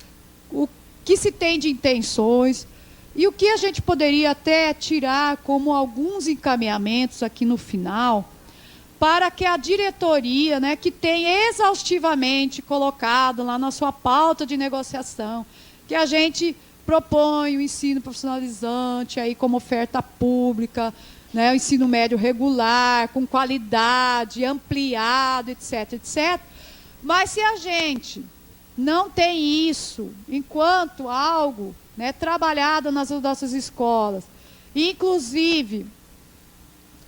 o que se tem de intenções, e o que a gente poderia até tirar como alguns encaminhamentos aqui no final, para que a diretoria, né, que tem exaustivamente colocado lá na sua pauta de negociação, que a gente propõe o ensino profissionalizante aí como oferta pública, né, o ensino médio regular, com qualidade, ampliado, etc., etc. Mas se a gente não tem isso enquanto algo, né, trabalhado nas nossas escolas, inclusive,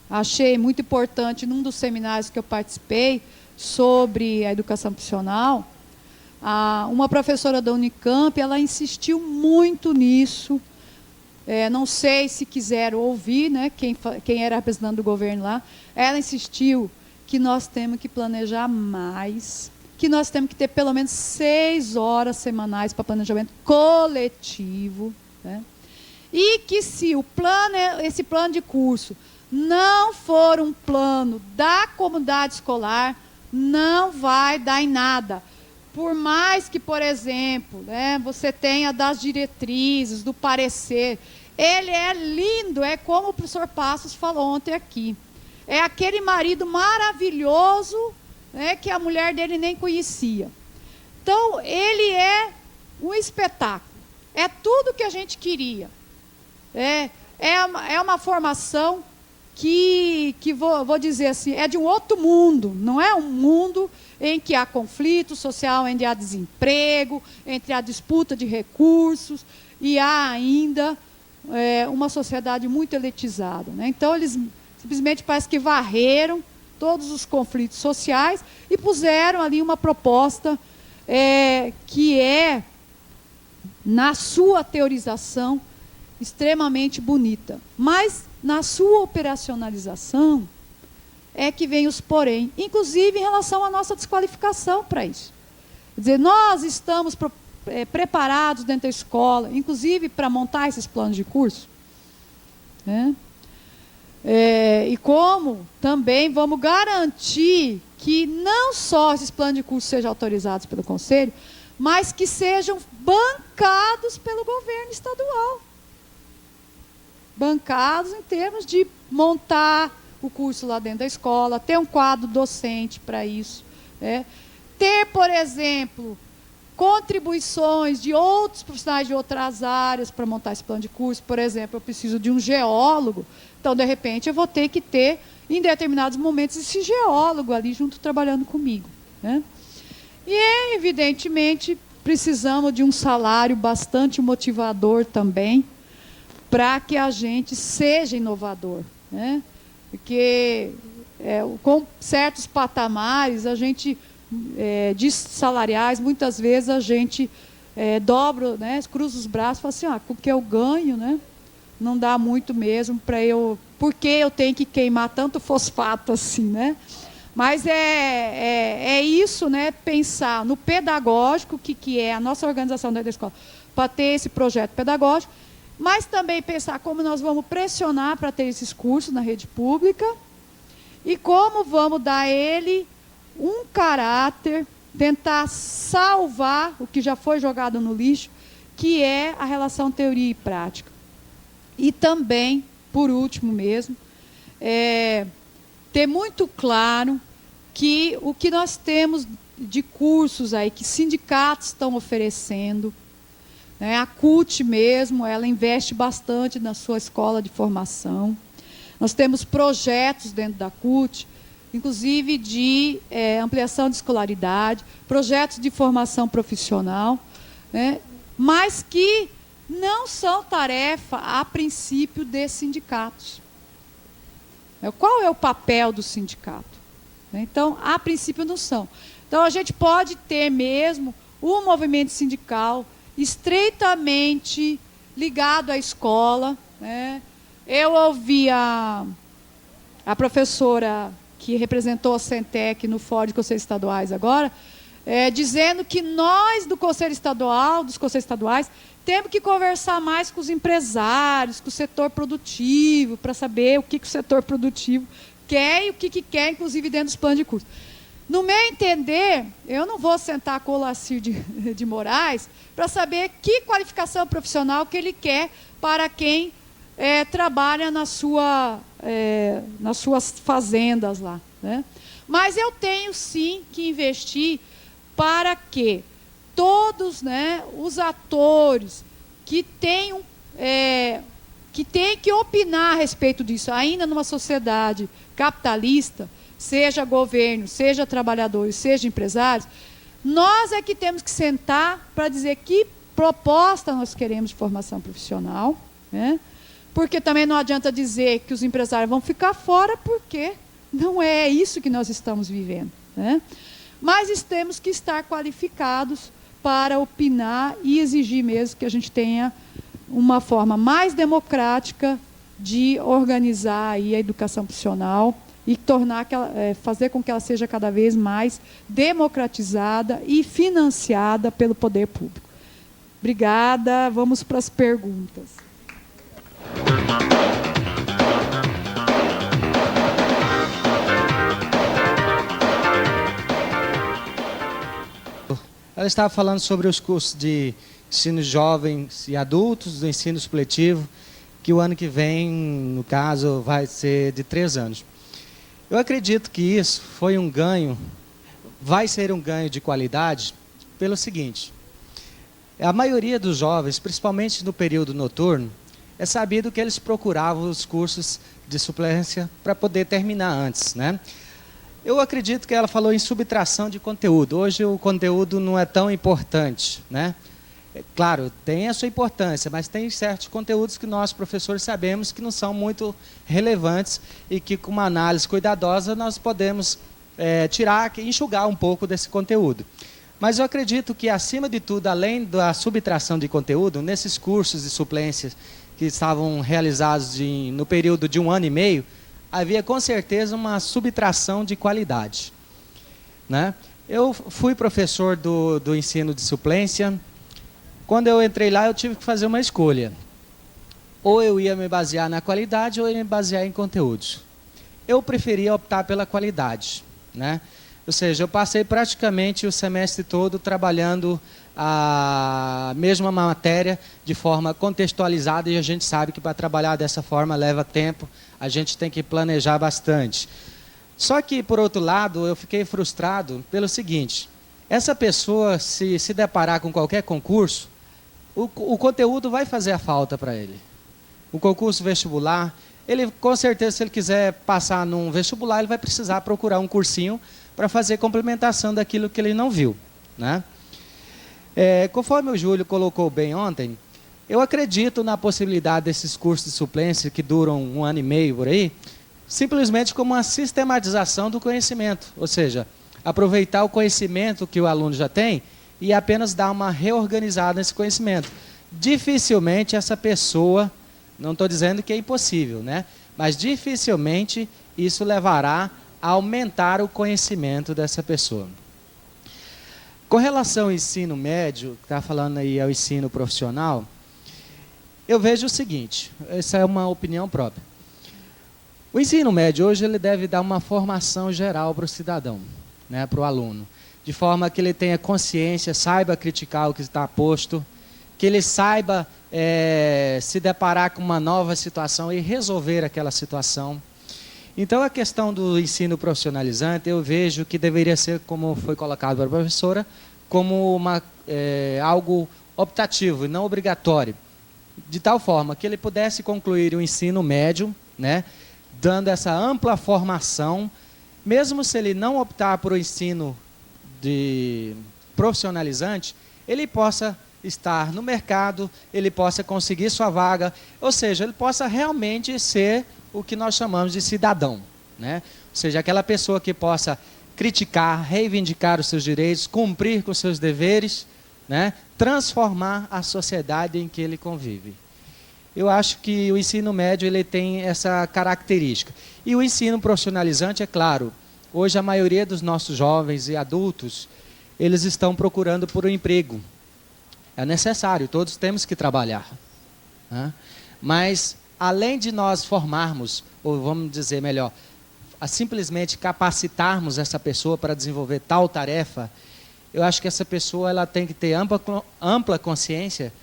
achei muito importante, num dos seminários que eu participei, sobre a educação profissional, uma professora da Unicamp, ela insistiu muito nisso. Não sei se quiseram ouvir, né, quem era representante do governo lá, ela insistiu que nós temos que planejar mais, que nós temos que ter pelo menos 6 horas semanais para planejamento coletivo, né, e que se esse plano de curso não for um plano da comunidade escolar, não vai dar em nada. Por mais que, por exemplo, né, você tenha das diretrizes, do parecer, ele é lindo, é como o professor Passos falou ontem aqui. É aquele marido maravilhoso, né, que a mulher dele nem conhecia. Então, ele é um espetáculo. É tudo que a gente queria. É uma formação que vou dizer assim, é de um outro mundo, não é um mundo em que há conflito social, em que há desemprego, entre a disputa de recursos, e há ainda uma sociedade muito elitizada, né? Então, eles simplesmente parece que varreram todos os conflitos sociais e puseram ali uma proposta que na sua teorização, extremamente bonita, mas na sua operacionalização é que vem os porém, inclusive em relação à nossa desqualificação para isso. Quer dizer, nós estamos preparados dentro da escola, inclusive para montar esses planos de curso, né? E como também vamos garantir que não só esses planos de curso sejam autorizados pelo Conselho, mas que sejam bancados pelo governo estadual. Bancados em termos de montar o curso lá dentro da escola, ter um quadro docente para isso, né? Ter, por exemplo, contribuições de outros profissionais de outras áreas para montar esse plano de curso. Por exemplo, eu preciso de um geólogo, então, de repente, eu vou ter que ter, em determinados momentos, esse geólogo ali junto trabalhando comigo, né? E, evidentemente, precisamos de um salário bastante motivador também, para que a gente seja inovador, né? Porque com certos patamares, a gente, de salariais, muitas vezes a gente dobra, né, cruza os braços e fala assim, com o que eu ganho, né, não dá muito mesmo para eu... Por que eu tenho que queimar tanto fosfato assim, né? Mas é isso, né, pensar no pedagógico, que é a nossa organização dentro da escola, para ter esse projeto pedagógico, mas também pensar como nós vamos pressionar para ter esses cursos na rede pública e como vamos dar a ele um caráter, tentar salvar o que já foi jogado no lixo, que é a relação teoria e prática. E também, por último mesmo, ter muito claro que o que nós temos de cursos aí, que sindicatos estão oferecendo, né, a CUT mesmo, ela investe bastante na sua escola de formação. Nós temos projetos dentro da CUT, inclusive de ampliação de escolaridade, projetos de formação profissional, né, mas que não são tarefa, a princípio, de sindicatos. Qual é o papel do sindicato? Então, a princípio, não são. Então, a gente pode ter mesmo o movimento sindical estreitamente ligado à escola. Eu ouvi a professora que representou a Centec no Fórum de Conselhos Estaduais agora, dizendo que nós, dos Conselhos Estaduais, temos que conversar mais com os empresários, com o setor produtivo, para saber o que o setor produtivo quer e o que quer, inclusive dentro dos planos de curso. No meu entender, eu não vou sentar com o Olacir de Moraes para saber que qualificação profissional que ele quer para quem trabalha nas suas fazendas lá. Mas eu tenho, sim, que investir para que todos, os atores que tenham que opinar a respeito disso, ainda numa sociedade capitalista, seja governo, seja trabalhadores, seja empresários, nós é que temos que sentar para dizer que proposta nós queremos de formação profissional, porque também não adianta dizer que os empresários vão ficar fora, porque não é isso que nós estamos vivendo. Mas temos que estar qualificados para opinar e exigir mesmo que a gente tenha uma forma mais democrática de organizar aí a educação profissional e fazer com que ela seja cada vez mais democratizada e financiada pelo poder público. Obrigada. Vamos para as perguntas. Ela estava falando sobre os cursos de ensino jovens e adultos, do ensino supletivo, que o ano que vem, no caso, vai ser de 3 anos. Eu acredito que isso foi um ganho, vai ser um ganho de qualidade, pelo seguinte: a maioria dos jovens, principalmente no período noturno, é sabido que eles procuravam os cursos de suplência para poder terminar antes, Eu acredito que ela falou em subtração de conteúdo. Hoje o conteúdo não é tão importante, Claro, tem a sua importância, mas tem certos conteúdos que nós, professores, sabemos que não são muito relevantes e que, com uma análise cuidadosa, nós podemos enxugar um pouco desse conteúdo. Mas eu acredito que, acima de tudo, além da subtração de conteúdo, nesses cursos de suplência que estavam realizados no período de 1 ano e meio, havia com certeza uma subtração de qualidade. Eu fui professor do ensino de suplência. Quando eu entrei lá, eu tive que fazer uma escolha. Ou eu ia me basear na qualidade, ou eu ia me basear em conteúdos. Eu preferia optar pela qualidade. Ou seja, eu passei praticamente o semestre todo trabalhando a mesma matéria de forma contextualizada, e a gente sabe que para trabalhar dessa forma leva tempo, a gente tem que planejar bastante. Só que, por outro lado, eu fiquei frustrado pelo seguinte: essa pessoa, se deparar com qualquer concurso, o conteúdo vai fazer a falta para ele. O concurso vestibular, ele, com certeza, se ele quiser passar num vestibular, ele vai precisar procurar um cursinho para fazer complementação daquilo que ele não viu. Conforme o Júlio colocou bem ontem, eu acredito na possibilidade desses cursos de suplência que duram 1 ano e meio por aí, simplesmente como uma sistematização do conhecimento, ou seja, aproveitar o conhecimento que o aluno já tem e apenas dar uma reorganizada nesse conhecimento. Dificilmente essa pessoa, não estou dizendo que é impossível, mas dificilmente isso levará a aumentar o conhecimento dessa pessoa. Com relação ao ensino médio, que está falando aí ao ensino profissional, eu vejo o seguinte, essa é uma opinião própria. O ensino médio hoje ele deve dar uma formação geral para o cidadão, para o aluno, de forma que ele tenha consciência, saiba criticar o que está posto, que ele saiba se deparar com uma nova situação e resolver aquela situação. Então, a questão do ensino profissionalizante, eu vejo que deveria ser, como foi colocado pela professora, como algo optativo e não obrigatório, de tal forma que ele pudesse concluir o ensino médio, dando essa ampla formação, mesmo se ele não optar por o ensino profissionalizante, ele possa estar no mercado, ele possa conseguir sua vaga, ou seja, ele possa realmente ser o que nós chamamos de cidadão, né? Ou seja, aquela pessoa que possa criticar, reivindicar os seus direitos, cumprir com os seus deveres, né? Transformar a sociedade em que ele convive. Eu acho que o ensino médio ele tem essa característica. E o ensino profissionalizante, é claro, hoje a maioria dos nossos jovens e adultos, eles estão procurando por um emprego. É necessário, todos temos que trabalhar, né? Mas, além de nós formarmos, ou vamos dizer melhor, simplesmente capacitarmos essa pessoa para desenvolver tal tarefa, eu acho que essa pessoa ela tem que ter ampla consciência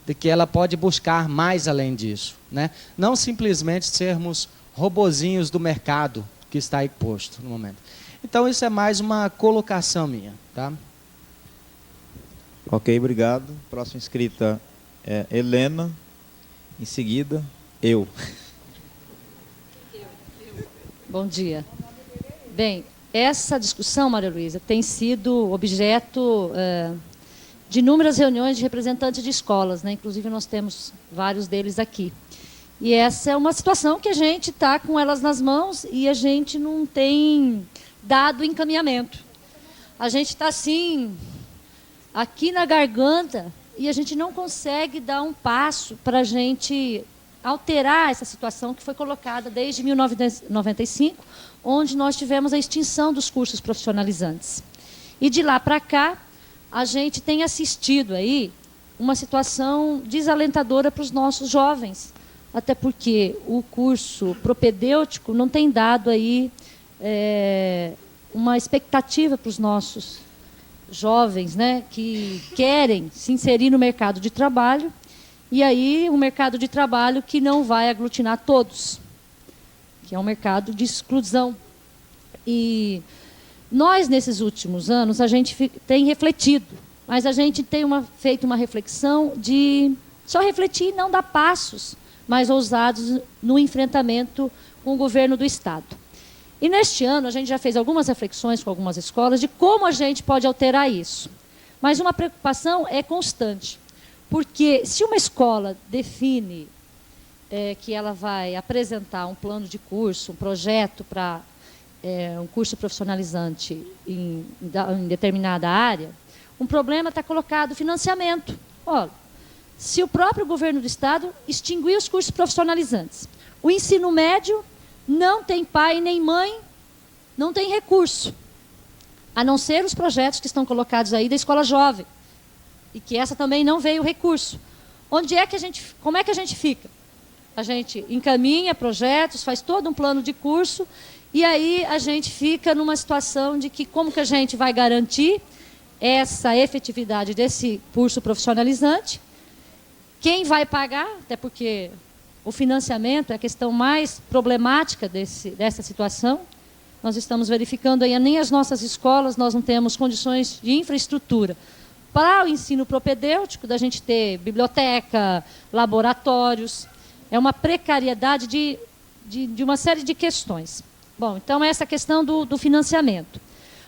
de que ela pode buscar mais além disso, né? Não simplesmente sermos robozinhos do mercado que está aí posto no momento. Então, isso é mais uma colocação minha, tá? Ok, obrigado. Próxima inscrita é Helena. Em seguida, eu. Bom dia. Bem, essa discussão, Maria Luísa, tem sido objeto de inúmeras reuniões de representantes de escolas, né? Inclusive, nós temos vários deles aqui. E essa é uma situação que a gente está com elas nas mãos e a gente não tem dado encaminhamento. A gente está, assim, aqui na garganta e a gente não consegue dar um passo para a gente alterar essa situação que foi colocada desde 1995, onde nós tivemos a extinção dos cursos profissionalizantes. E de lá para cá, a gente tem assistido aí uma situação desalentadora para os nossos jovens, até porque o curso propedêutico não tem dado aí uma expectativa para os nossos jovens, né, que querem se inserir no mercado de trabalho, e aí um mercado de trabalho que não vai aglutinar todos, que é um mercado de exclusão. E nós, nesses últimos anos, a gente tem refletido, mas a gente tem feito uma reflexão de só refletir e não dar passos mais ousados no enfrentamento com o governo do Estado. E neste ano, a gente já fez algumas reflexões com algumas escolas de como a gente pode alterar isso. Mas uma preocupação é constante, porque se uma escola define que ela vai apresentar um plano de curso, um projeto para um curso profissionalizante em determinada área, um problema está colocado o financiamento. Olha, se o próprio governo do Estado extinguir os cursos profissionalizantes, o ensino médio não tem pai nem mãe, não tem recurso, a não ser os projetos que estão colocados aí da escola jovem, e que essa também não veio recurso. Como é que a gente fica? A gente encaminha projetos, faz todo um plano de curso, e aí a gente fica numa situação de que como que a gente vai garantir essa efetividade desse curso profissionalizante, quem vai pagar, até porque o financiamento é a questão mais problemática dessa situação. Nós estamos verificando aí, nem as nossas escolas, nós não temos condições de infraestrutura para o ensino propedêutico, da gente ter biblioteca, laboratórios. É uma precariedade de uma série de questões. Bom, então essa questão do financiamento.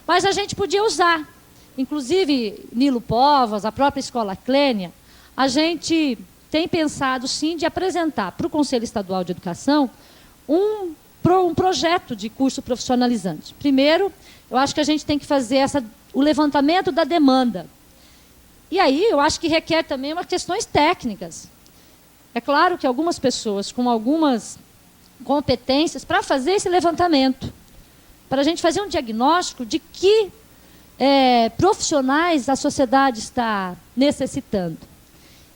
Mas a gente podia usar, inclusive Nilo Povas, a própria Escola Clênia, a gente tem pensado, sim, de apresentar para o Conselho Estadual de Educação um projeto de curso profissionalizante. Primeiro, eu acho que a gente tem que fazer o levantamento da demanda. E aí, eu acho que requer também umas questões técnicas. É claro que algumas pessoas com algumas competências para fazer esse levantamento, para a gente fazer um diagnóstico de que profissionais a sociedade está necessitando.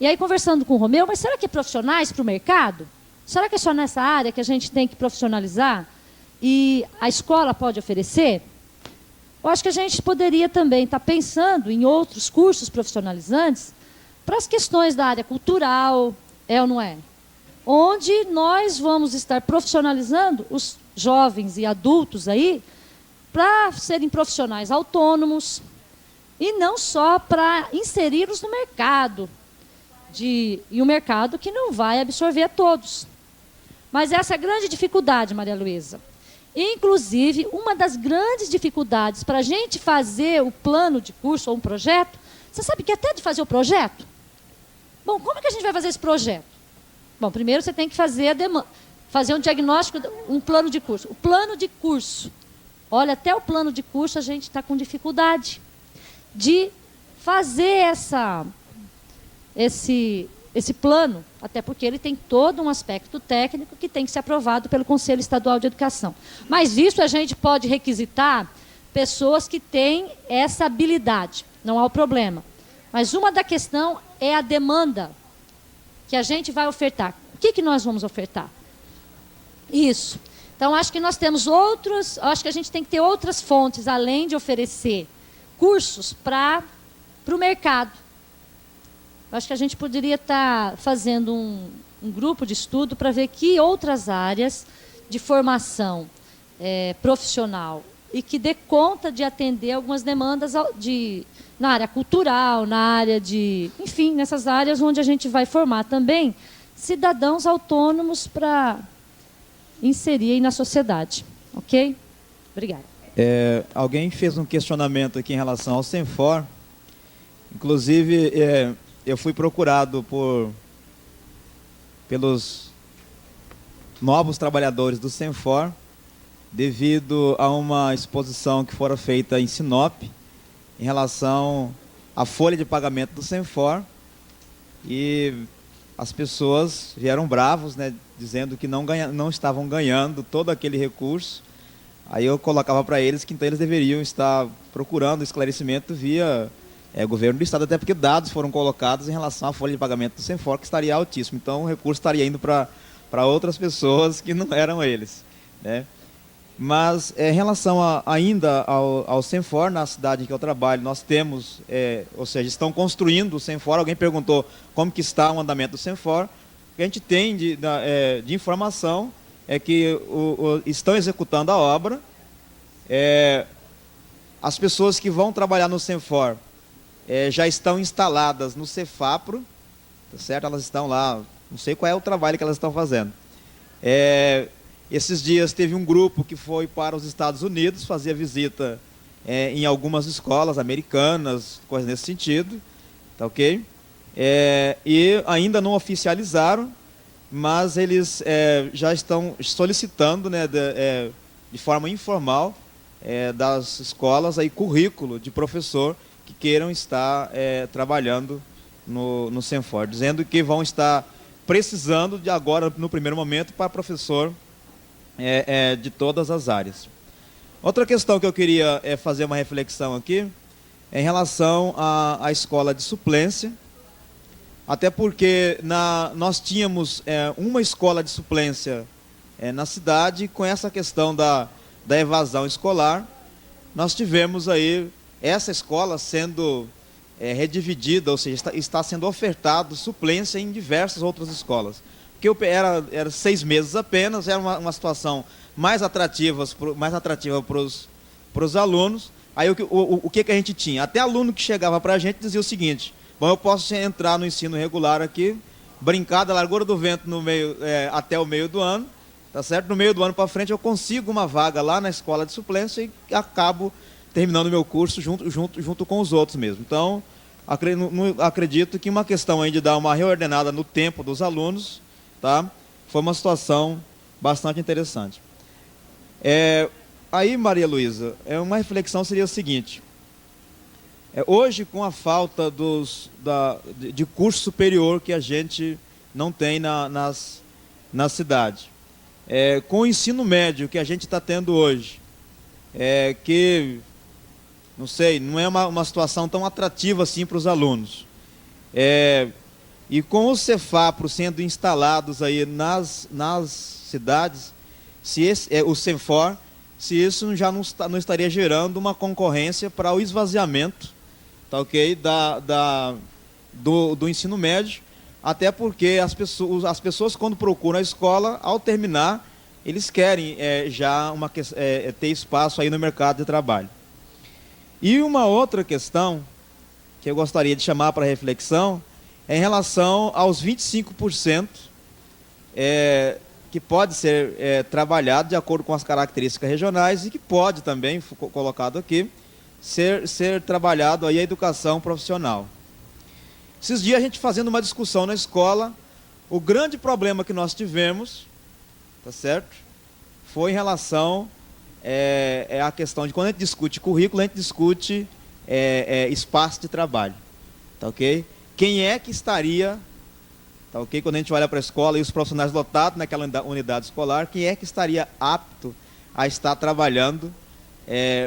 E aí, conversando com o Romeu, mas será que é profissionais para o mercado? Será que é só nessa área que a gente tem que profissionalizar e a escola pode oferecer? Eu acho que a gente poderia também estar pensando em outros cursos profissionalizantes para as questões da área cultural, ou não é? Onde nós vamos estar profissionalizando os jovens e adultos aí para serem profissionais autônomos e não só para inseri-los no mercado, e um mercado que não vai absorver a todos. Mas essa é a grande dificuldade, Maria Luísa. Inclusive, uma das grandes dificuldades para a gente fazer o plano de curso ou um projeto, você sabe que até de fazer o projeto, Bom, como é que a gente vai fazer esse projeto? Bom, primeiro você tem que fazer a demanda, fazer um diagnóstico, um plano de curso. O plano de curso, olha, até o plano de curso a gente está com dificuldade de fazer esse plano, até porque ele tem todo um aspecto técnico que tem que ser aprovado pelo Conselho Estadual de Educação. Mas isso a gente pode requisitar pessoas que têm essa habilidade, não há o problema. Mas uma da questão é a demanda que a gente vai ofertar. O que nós vamos ofertar? Isso. Então, acho que nós temos acho que a gente tem que ter outras fontes, além de oferecer cursos para o mercado. Acho que a gente poderia estar fazendo um grupo de estudo para ver que outras áreas de formação profissional e que dê conta de atender algumas demandas na área cultural, na área enfim, nessas áreas onde a gente vai formar também cidadãos autônomos para inserir aí na sociedade. Ok? Obrigada. Alguém fez um questionamento aqui em relação ao Senfor. Inclusive, eu fui procurado pelos novos trabalhadores do Senfor devido a uma exposição que fora feita em Sinop em relação à folha de pagamento do Senfor, e as pessoas vieram bravos, né, dizendo que não estavam ganhando todo aquele recurso. Aí eu colocava para eles que então eles deveriam estar procurando esclarecimento via governo do Estado, até porque dados foram colocados em relação à folha de pagamento do Senfor, que estaria altíssimo. Então o recurso estaria indo para outras pessoas que não eram eles, né? Mas em relação ainda ao Senfor, na cidade em que eu trabalho, nós temos, ou seja, estão construindo o Senfor. Alguém perguntou como que está o andamento do Senfor. O que a gente tem de informação é que estão executando a obra. As pessoas que vão trabalhar no Senfor já estão instaladas no Cefapro, tá certo? Elas estão lá, não sei qual é o trabalho que elas estão fazendo. Esses dias teve um grupo que foi para os Estados Unidos, fazia visita em algumas escolas americanas, coisas nesse sentido, tá ok? E ainda não oficializaram, mas eles já estão solicitando, né, de forma informal, das escolas aí currículo de professor que queiram estar trabalhando no Senfor, dizendo que vão estar precisando de agora, no primeiro momento, para professor de todas as áreas. Outra questão que eu queria fazer uma reflexão aqui é em relação à escola de suplência, até porque nós tínhamos uma escola de suplência na cidade. Com essa questão da evasão escolar, nós tivemos aí essa escola sendo redividida, ou seja, está sendo ofertado suplência em diversas outras escolas. Porque era 6 meses apenas, era uma situação mais atrativa para os alunos. Aí o que a gente tinha? Até aluno que chegava para a gente dizia o seguinte: bom, eu posso entrar no ensino regular aqui, brincar da largura do vento até o meio do ano, tá certo? No meio do ano para frente eu consigo uma vaga lá na escola de suplência e acabo terminando o meu curso junto com os outros mesmo. Então, acredito que uma questão aí de dar uma reordenada no tempo dos alunos, tá? Foi uma situação bastante interessante. Aí, Maria Luísa, uma reflexão seria o seguinte: hoje, com a falta de curso superior que a gente não tem na cidade, com o ensino médio que a gente está tendo hoje, que, não sei, não é uma situação tão atrativa assim para os alunos, e com os Cefapro sendo instalados aí nas cidades, o Senfor, se isso já não estaria gerando uma concorrência para o esvaziamento, tá ok, do ensino médio, até porque as pessoas quando procuram a escola, ao terminar, eles querem já ter espaço aí no mercado de trabalho. E uma outra questão que eu gostaria de chamar para reflexão é em relação aos 25% que pode ser trabalhado de acordo com as características regionais e que pode também, colocado aqui, ser trabalhado aí a educação profissional. Esses dias a gente fazendo uma discussão na escola, o grande problema que nós tivemos, tá certo? Foi em relação à questão de quando a gente discute currículo, a gente discute espaço de trabalho, tá ok? Quem é que estaria, tá ok? Quando a gente olha para a escola e os profissionais lotados naquela unidade escolar, quem é que estaria apto a estar trabalhando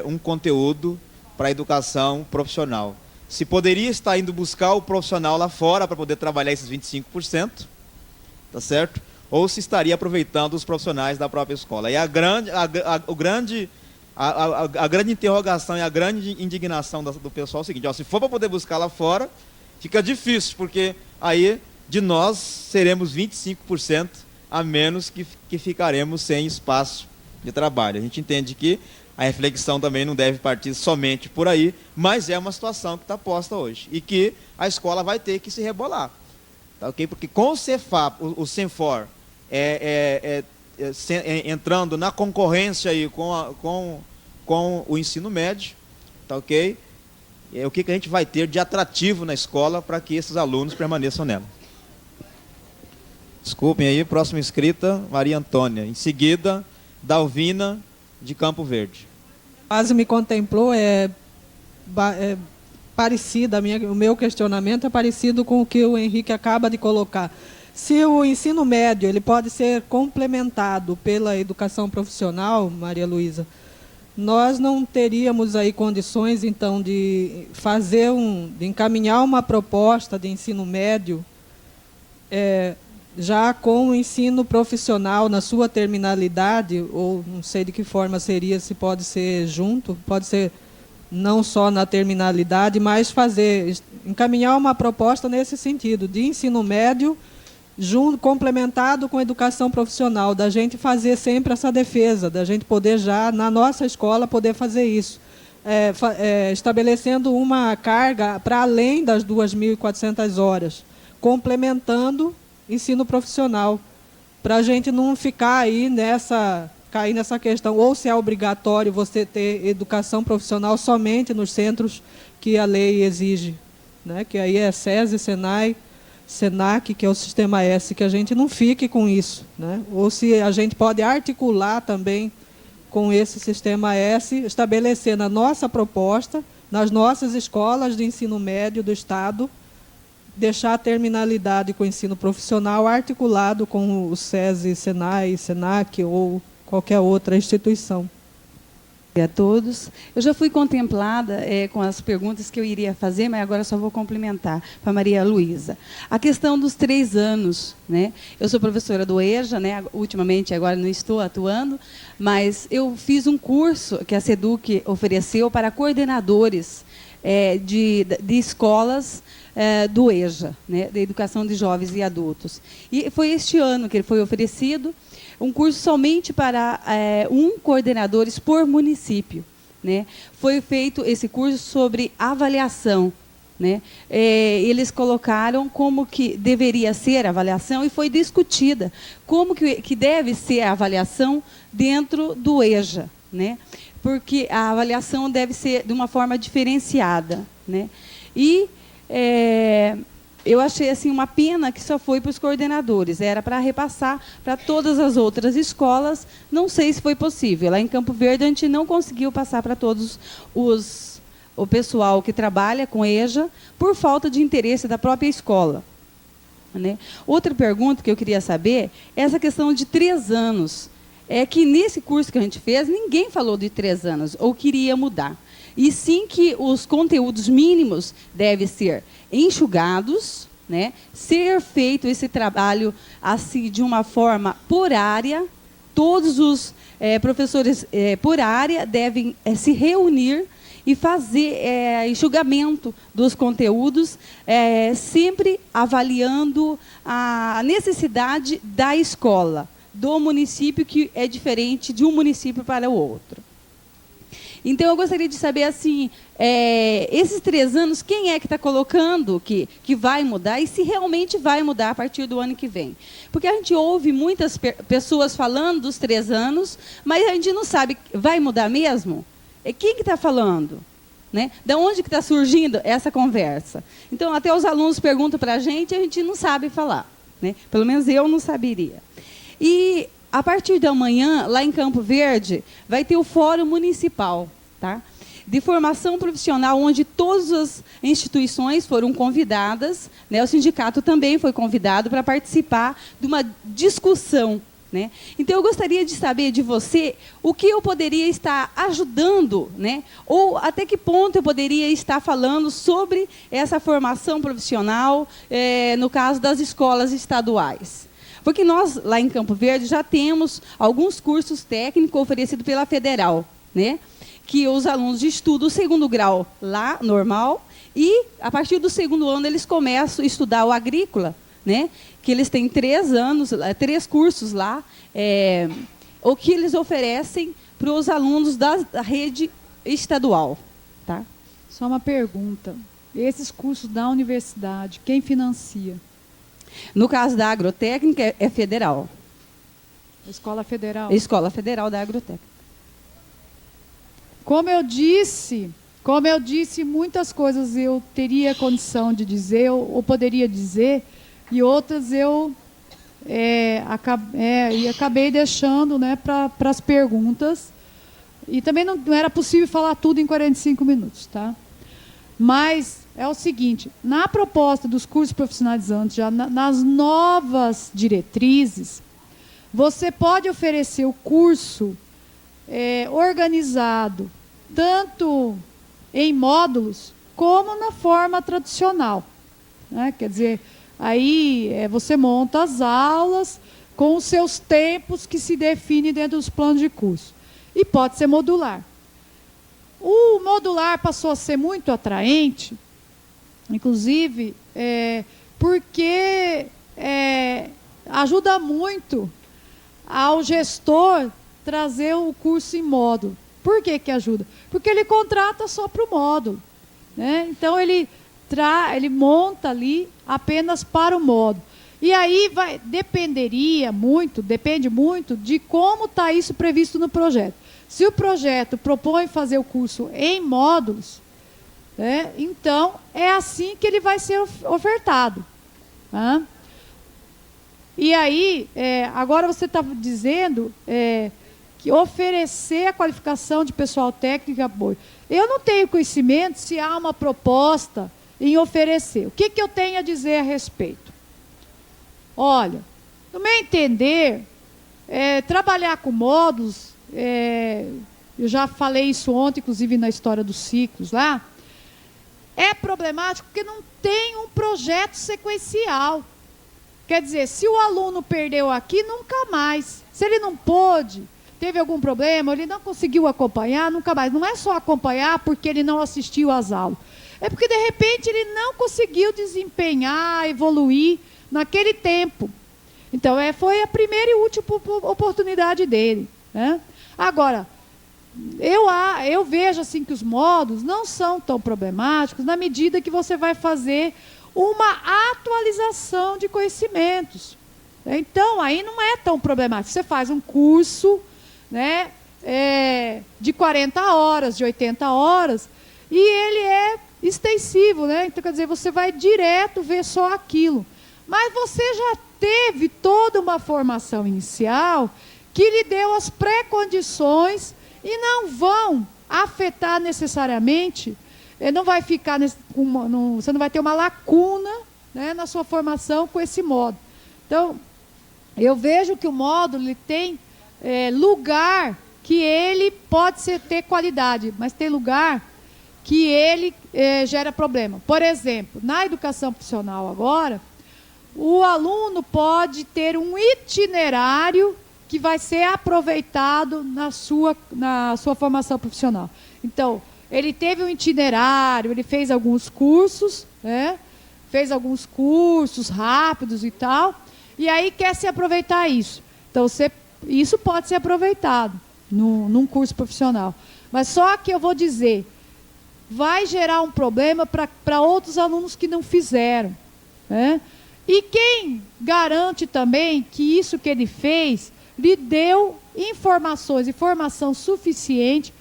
um conteúdo para a educação profissional? Se poderia estar indo buscar o profissional lá fora para poder trabalhar esses 25%, tá certo? Ou se estaria aproveitando os profissionais da própria escola. E a grande interrogação e a grande indignação do pessoal é o seguinte: ó, se for para poder buscar lá fora, fica difícil, porque aí de nós seremos 25% a menos que ficaremos sem espaço de trabalho. A gente entende que a reflexão também não deve partir somente por aí, mas é uma situação que está posta hoje e que a escola vai ter que se rebolar. Tá, okay? Porque com o Cefap, o Senfor, entrando na concorrência aí com o ensino médio, tá, ok? O que a gente vai ter de atrativo na escola para que esses alunos permaneçam nela. Desculpem aí, próxima inscrita, Maria Antônia. Em seguida, Dalvina, de Campo Verde. Quase me contemplou, parecida, o meu questionamento é parecido com o que o Henrique acaba de colocar. Se o ensino médio ele pode ser complementado pela educação profissional, Maria Luísa, nós não teríamos aí condições, então, de encaminhar uma proposta de ensino médio já com o ensino profissional na sua terminalidade, ou não sei de que forma seria, se pode ser junto, pode ser não só na terminalidade, mas encaminhar uma proposta nesse sentido, de ensino médio complementado com educação profissional, da gente fazer sempre essa defesa, da gente poder já, na nossa escola, poder fazer isso, estabelecendo uma carga para além das 2.400 horas, complementando ensino profissional, para a gente não ficar aí cair nessa questão, ou se é obrigatório você ter educação profissional somente nos centros que a lei exige, né? Que aí é SESI, SENAI, SENAC, que é o Sistema S, que a gente não fique com isso, né? Ou se a gente pode articular também com esse Sistema S, estabelecendo a nossa proposta nas nossas escolas de ensino médio do Estado, deixar a terminalidade com o ensino profissional articulado com o SESI, SENAI, SENAC ou qualquer outra instituição. A todos. Eu já fui contemplada com as perguntas que eu iria fazer, mas agora só vou complementar para a Maria Luísa. A questão dos 3 anos, né? Eu sou professora do EJA, né? Ultimamente agora não estou atuando, mas eu fiz um curso que a SEDUC ofereceu para coordenadores de escolas do EJA, né? Da Educação de Jovens e Adultos. E foi este ano que ele foi oferecido, um curso somente para coordenadores por município, né? Foi feito esse curso sobre avaliação, né? Eles colocaram como que deveria ser a avaliação e foi discutida como que deve ser a avaliação dentro do EJA, né? Porque a avaliação deve ser de uma forma diferenciada, né? E eu achei assim uma pena que só foi para os coordenadores, era para repassar para todas as outras escolas, não sei se foi possível. Lá em Campo Verde a gente não conseguiu passar para todos o pessoal que trabalha com EJA, por falta de interesse da própria escola, né? Outra pergunta que eu queria saber é essa questão de 3 anos. É que nesse curso que a gente fez, ninguém falou de 3 anos, ou queria mudar. E sim que os conteúdos mínimos devem ser enxugados, né? Ser feito esse trabalho assim, de uma forma por área. Todos os professores por área devem se reunir e fazer enxugamento dos conteúdos, sempre avaliando a necessidade da escola, do município, que é diferente de um município para o outro. Então, eu gostaria de saber, assim, esses 3 anos, quem é que está colocando que vai mudar e se realmente vai mudar a partir do ano que vem? Porque a gente ouve muitas pessoas falando dos 3 anos, mas a gente não sabe, vai mudar mesmo? Quem que está falando? né? Da onde que está surgindo essa conversa? Então, até os alunos perguntam para a gente não sabe falar, né? Pelo menos eu não saberia. E, a partir de amanhã, lá em Campo Verde, vai ter o Fórum Municipal, tá? De formação profissional, onde todas as instituições foram convidadas, né? O sindicato também foi convidado para participar de uma discussão, né? Então, eu gostaria de saber de você o que eu poderia estar ajudando, né? Ou até que ponto eu poderia estar falando sobre essa formação profissional, no caso das escolas estaduais. Porque nós, lá em Campo Verde, já temos alguns cursos técnicos oferecidos pela Federal, né? Que os alunos de estudo o segundo grau lá, normal, e, a partir do segundo ano, eles começam a estudar o agrícola, né? Que eles têm 3 anos, 3 cursos lá, o que eles oferecem para os alunos da rede estadual. Tá? Só uma pergunta. Esses cursos da universidade, quem financia? No caso da agrotécnica, é federal. Escola Federal? Escola Federal da Agrotécnica. Como eu disse, muitas coisas eu teria condição de dizer, ou poderia dizer, e outras eu acabei deixando, né, para as perguntas. E também não era possível falar tudo em 45 minutos. Tá? Mas é o seguinte, na proposta dos cursos profissionalizantes, já nas novas diretrizes, você pode oferecer o curso organizado, tanto em módulos, como na forma tradicional. Né? Quer dizer, aí você monta as aulas com os seus tempos que se definem dentro dos planos de curso. E pode ser modular. O modular passou a ser muito atraente, inclusive, porque ajuda muito ao gestor trazer o curso em módulo. Por que que ajuda? Porque ele contrata só para o módulo. Né? Então, ele monta ali apenas para o módulo. E aí depende muito de como está isso previsto no projeto. Se o projeto propõe fazer o curso em módulos, né, então é assim que ele vai ser ofertado. Tá? E aí, agora você está dizendo que oferecer a qualificação de pessoal técnico e apoio. Eu não tenho conhecimento se há uma proposta em oferecer. O que eu tenho a dizer a respeito? Olha, no meu entender, trabalhar com módulos, eu já falei isso ontem, inclusive na história dos ciclos lá, é problemático porque não tem um projeto sequencial. Quer dizer, se o aluno perdeu aqui, nunca mais. Se ele não pôde, teve algum problema, ele não conseguiu acompanhar, nunca mais. Não é só acompanhar porque ele não assistiu às aulas. É porque, de repente, ele não conseguiu desempenhar, evoluir naquele tempo. Então, foi a primeira e última oportunidade dele. Né? Agora, eu vejo assim que os módulos não são tão problemáticos na medida que você vai fazer uma atualização de conhecimentos. Então, aí não é tão problemático. Você faz um curso, né, de 40 horas, de 80 horas, e ele é extensivo. Né? Então, quer dizer, você vai direto ver só aquilo. Mas você já teve toda uma formação inicial que lhe deu as pré-condições e não vão afetar necessariamente, não vai ficar, você não vai ter uma lacuna, né, na sua formação com esse módulo. Então, eu vejo que o módulo ele tem lugar que ele pode ter qualidade, mas tem lugar que ele gera problema. Por exemplo, na educação profissional agora, o aluno pode ter um itinerário que vai ser aproveitado na sua formação profissional. Então, ele teve um itinerário, ele fez alguns cursos, né? Fez alguns cursos rápidos e tal, e aí quer se aproveitar isso. Então, isso pode ser aproveitado num curso profissional. Mas só que eu vou dizer, vai gerar um problema para outros alunos que não fizeram. Né? E quem garante também que isso que ele fez lhe deu informação suficiente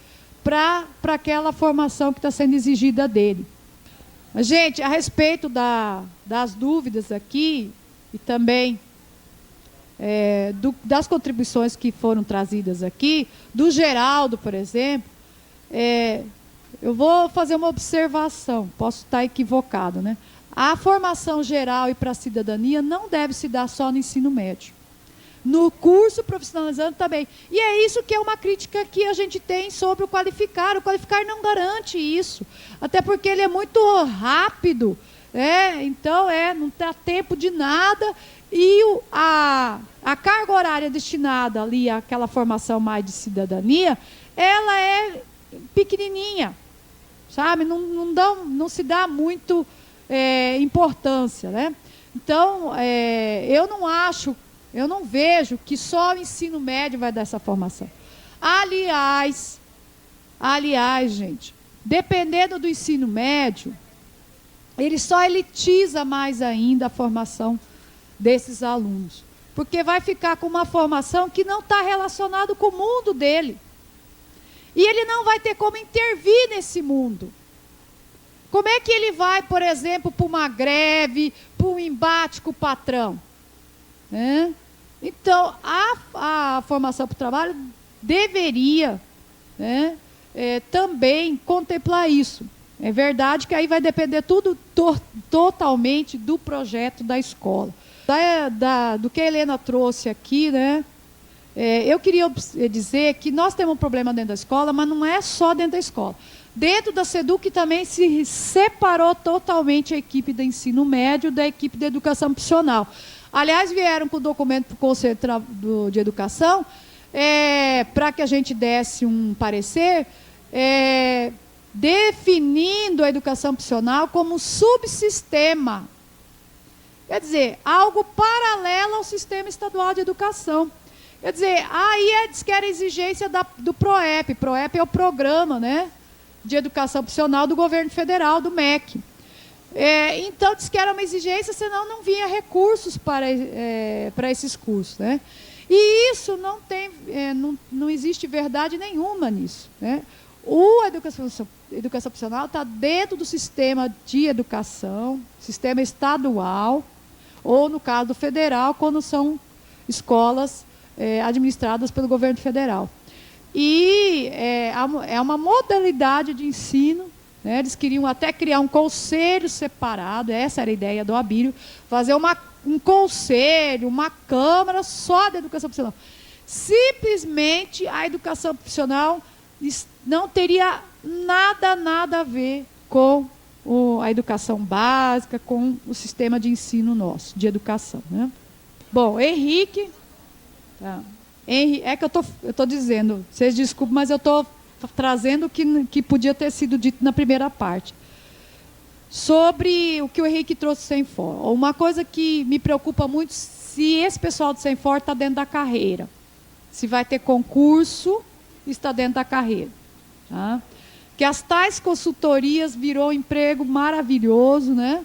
para aquela formação que está sendo exigida dele. Mas, gente, a respeito das dúvidas aqui, e também das contribuições que foram trazidas aqui, do Geraldo, por exemplo, eu vou fazer uma observação, posso estar equivocado, né? A formação geral e para a cidadania não deve se dar só no ensino médio. No curso profissionalizante também. E é isso que é uma crítica que a gente tem sobre o qualificar. O qualificar não garante isso. Até porque ele é muito rápido. Então, não dá tempo de nada. E a carga horária destinada ali àquela formação mais de cidadania, ela é pequenininha. Sabe? Não se dá muito importância. Né? Então, eu não vejo que só o ensino médio vai dar essa formação. Aliás, gente, dependendo do ensino médio, ele só elitiza mais ainda a formação desses alunos. Porque vai ficar com uma formação que não está relacionada com o mundo dele. E ele não vai ter como intervir nesse mundo. Como é que ele vai, por exemplo, para uma greve, para um embate com o patrão? Então, a formação para o trabalho deveria também contemplar isso. É verdade que aí vai depender tudo totalmente do projeto da escola. Do que a Helena trouxe aqui, né? Eu queria dizer que nós temos um problema dentro da escola, mas não é só dentro da escola. Dentro da SEDUC também se separou totalmente a equipe do ensino médio da equipe da educação profissional. Aliás, vieram com o documento para o Conselho de Educação, para que a gente desse um parecer, definindo a educação profissional como um subsistema. Quer dizer, algo paralelo ao sistema estadual de educação. Quer dizer, aí diz que era exigência do PROEP. PROEP é o programa, né, de educação profissional do governo federal, do MEC. Então, diz que era uma exigência, senão não vinha recursos para esses cursos. Né? E isso não existe verdade nenhuma nisso. Né? A educação profissional está dentro do sistema de educação, sistema estadual, ou, no caso do federal, quando são escolas administradas pelo governo federal. E é uma modalidade de ensino. Né? Eles queriam até criar um conselho separado, essa era a ideia do Abílio, fazer um conselho, uma câmara só da educação profissional. Simplesmente a educação profissional não teria nada a ver com a educação básica, com o sistema de ensino nosso, de educação. Né? Bom, Henrique, é que eu estou dizendo, vocês desculpem, mas eu estou trazendo o que podia ter sido dito na primeira parte. Sobre o que o Henrique trouxe do Senfor. Uma coisa que me preocupa muito, se esse pessoal do Senfor está dentro da carreira. Se vai ter concurso, está dentro da carreira. Tá? Que as tais consultorias virou um emprego maravilhoso, né?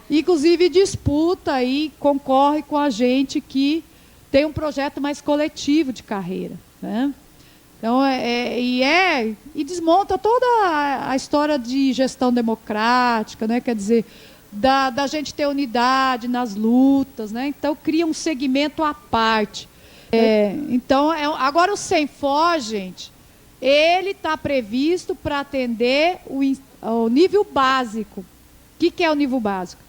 Inclusive disputa aí, concorre com a gente que tem um projeto mais coletivo de carreira. Né? Então, e desmonta toda a história de gestão democrática, né? Quer dizer, da gente ter unidade nas lutas, né? Então, cria um segmento à parte. Então, agora o Senfor, gente, ele está previsto para atender o nível básico. O que é o nível básico?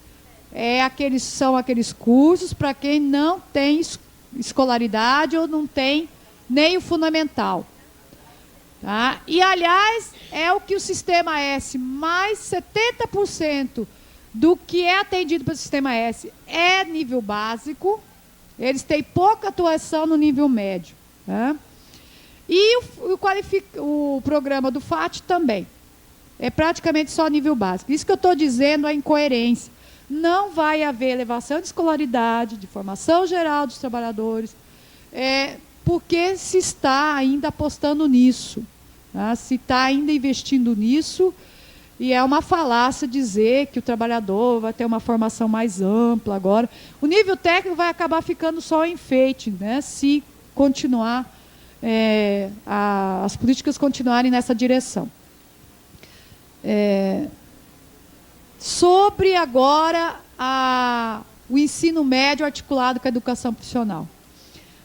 São aqueles cursos para quem não tem escolaridade ou não tem nem o fundamental. Tá? E, aliás, é o que o Sistema S, mais 70% do que é atendido pelo Sistema S é nível básico. Eles têm pouca atuação no nível médio. Tá? E o programa do FAT também. É praticamente só nível básico. Isso que eu estou dizendo é incoerência. Não vai haver elevação de escolaridade, de formação geral dos trabalhadores, porque se está ainda apostando nisso. Tá? Se está ainda investindo nisso, e é uma falácia dizer que o trabalhador vai ter uma formação mais ampla agora. O nível técnico vai acabar ficando só um enfeite, né? Se continuar as políticas continuarem nessa direção. Sobre agora o ensino médio articulado com a educação profissional.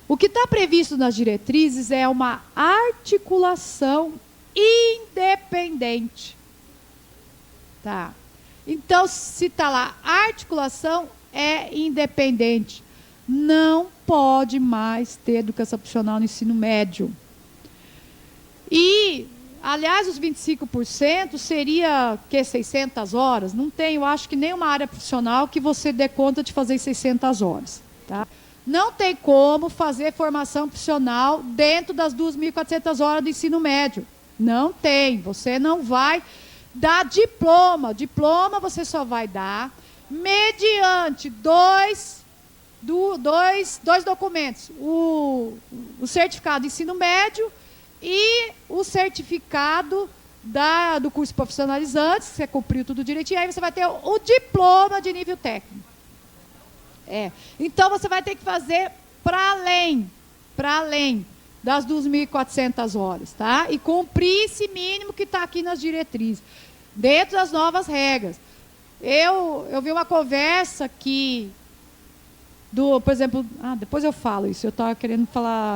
O que está previsto nas diretrizes é uma articulação independente. Tá? Então, se está lá, articulação é independente. Não pode mais ter educação profissional no ensino médio. E, aliás, os 25% seria, 600 horas? Não tem, eu acho que nenhuma área profissional que você dê conta de fazer 600 horas. Tá? Não tem como fazer formação profissional dentro das 2.400 horas do ensino médio. Não tem. Você não vai dar diploma. Diploma você só vai dar mediante dois documentos. O certificado de ensino médio e o certificado do curso profissionalizante, se você cumpriu tudo direitinho, aí você vai ter o diploma de nível técnico. Então, você vai ter que fazer para além das 2.400 horas, tá? E cumprir esse mínimo que está aqui nas diretrizes, dentro das novas regras. Eu vi uma conversa que, por exemplo, depois eu falo isso, eu estava querendo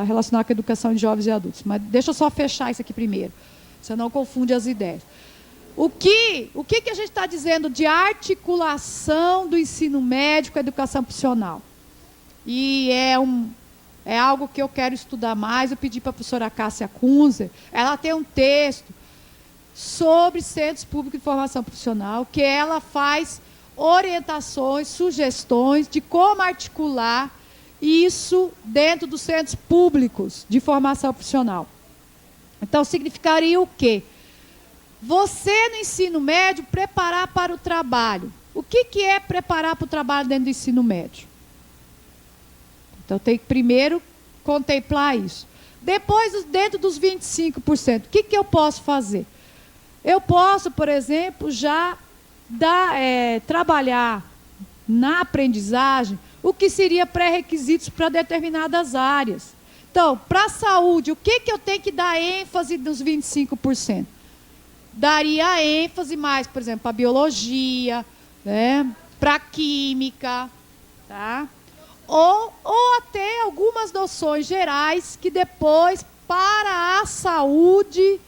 relacionar com a educação de jovens e adultos, mas deixa eu só fechar isso aqui primeiro, você não confunde as ideias. O que a gente está dizendo de articulação do ensino médio com a educação profissional? E é algo que eu quero estudar mais. Eu pedi para a professora Cássia Kunzer, ela tem um texto sobre centros públicos de formação profissional, que ela faz orientações, sugestões de como articular isso dentro dos centros públicos de formação profissional. Então, significaria o quê? Você, no ensino médio, preparar para o trabalho. O que é preparar para o trabalho dentro do ensino médio? Então, tem que primeiro contemplar isso. Depois, dentro dos 25%, o que eu posso fazer? Eu posso, por exemplo, já trabalhar na aprendizagem o que seria pré-requisitos para determinadas áreas. Então, para a saúde, o que eu tenho que dar ênfase nos 25%? Daria ênfase mais, por exemplo, para a biologia, né, para a química, tá? Ou até algumas noções gerais que depois, para a saúde,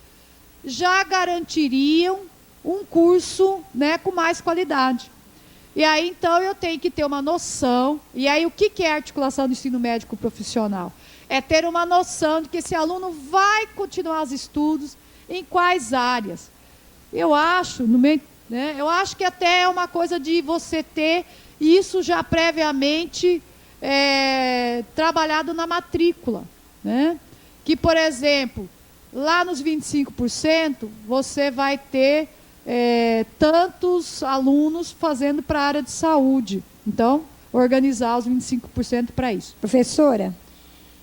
já garantiriam um curso, né, com mais qualidade. E aí, então, eu tenho que ter uma noção. E aí, o que é a articulação do ensino médico profissional? É ter uma noção de que esse aluno vai continuar os estudos em quais áreas. Eu acho, eu acho que até é uma coisa de você ter isso já previamente trabalhado na matrícula, né? Que, por exemplo, lá nos 25%, você vai ter tantos alunos fazendo para a área de saúde. Então, organizar os 25% para isso. Professora,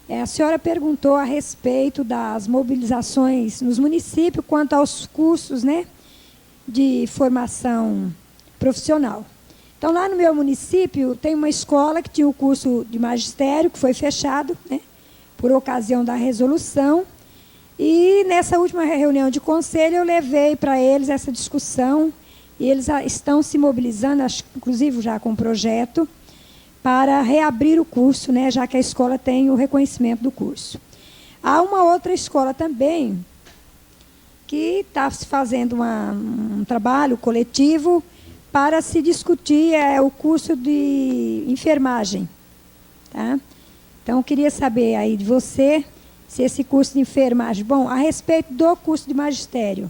a senhora perguntou a respeito das mobilizações nos municípios quanto aos cursos, né, de formação profissional. Então, lá no meu município, tem uma escola que tinha o curso de magistério, que foi fechado, né, por ocasião da resolução. E nessa última reunião de conselho, eu levei para eles essa discussão, e eles estão se mobilizando, inclusive já com um projeto, para reabrir o curso, né, já que a escola tem o reconhecimento do curso. Há uma outra escola também que está se fazendo um trabalho coletivo para se discutir o curso de enfermagem. Tá? Então, eu queria saber aí de você se esse curso de enfermagem... Bom, a respeito do curso de magistério,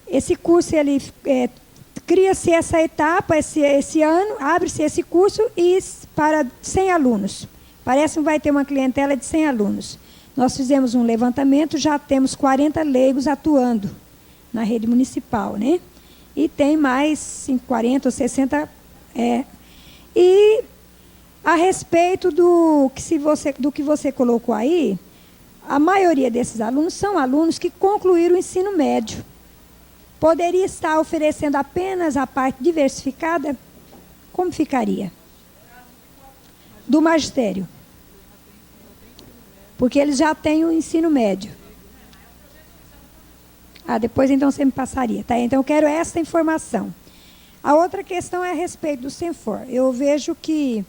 esse curso, ele cria-se essa etapa, esse ano, abre-se esse curso e para 100 alunos. Parece que vai ter uma clientela de 100 alunos. Nós fizemos um levantamento, já temos 40 leigos atuando na rede municipal, né? E tem mais 40 ou 60... E a respeito do que você colocou aí, a maioria desses alunos são alunos que concluíram o ensino médio. Poderia estar oferecendo apenas a parte diversificada? Como ficaria? Do magistério. porque eles já têm o ensino médio. Depois então você me passaria, tá? Então eu quero essa informação. A outra questão é a respeito do Senfor. Eu vejo que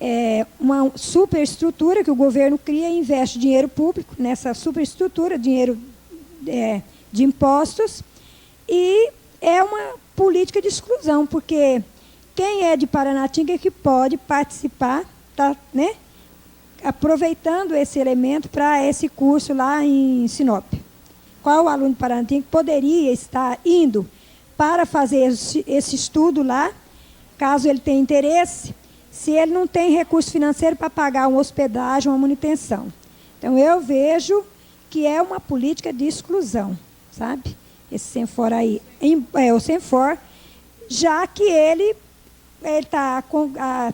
é uma superestrutura que o governo cria e investe dinheiro público nessa superestrutura, dinheiro de impostos, e é uma política de exclusão, porque quem é de Paranatinga é que pode participar, tá, né? Aproveitando esse elemento para esse curso lá em Sinop. Qual aluno de Paranatinga poderia estar indo para fazer esse estudo lá, caso ele tenha interesse, se ele não tem recurso financeiro para pagar uma hospedagem, uma manutenção. Então, eu vejo que é uma política de exclusão, sabe? Esse Senfor aí, o Senfor, já que ele está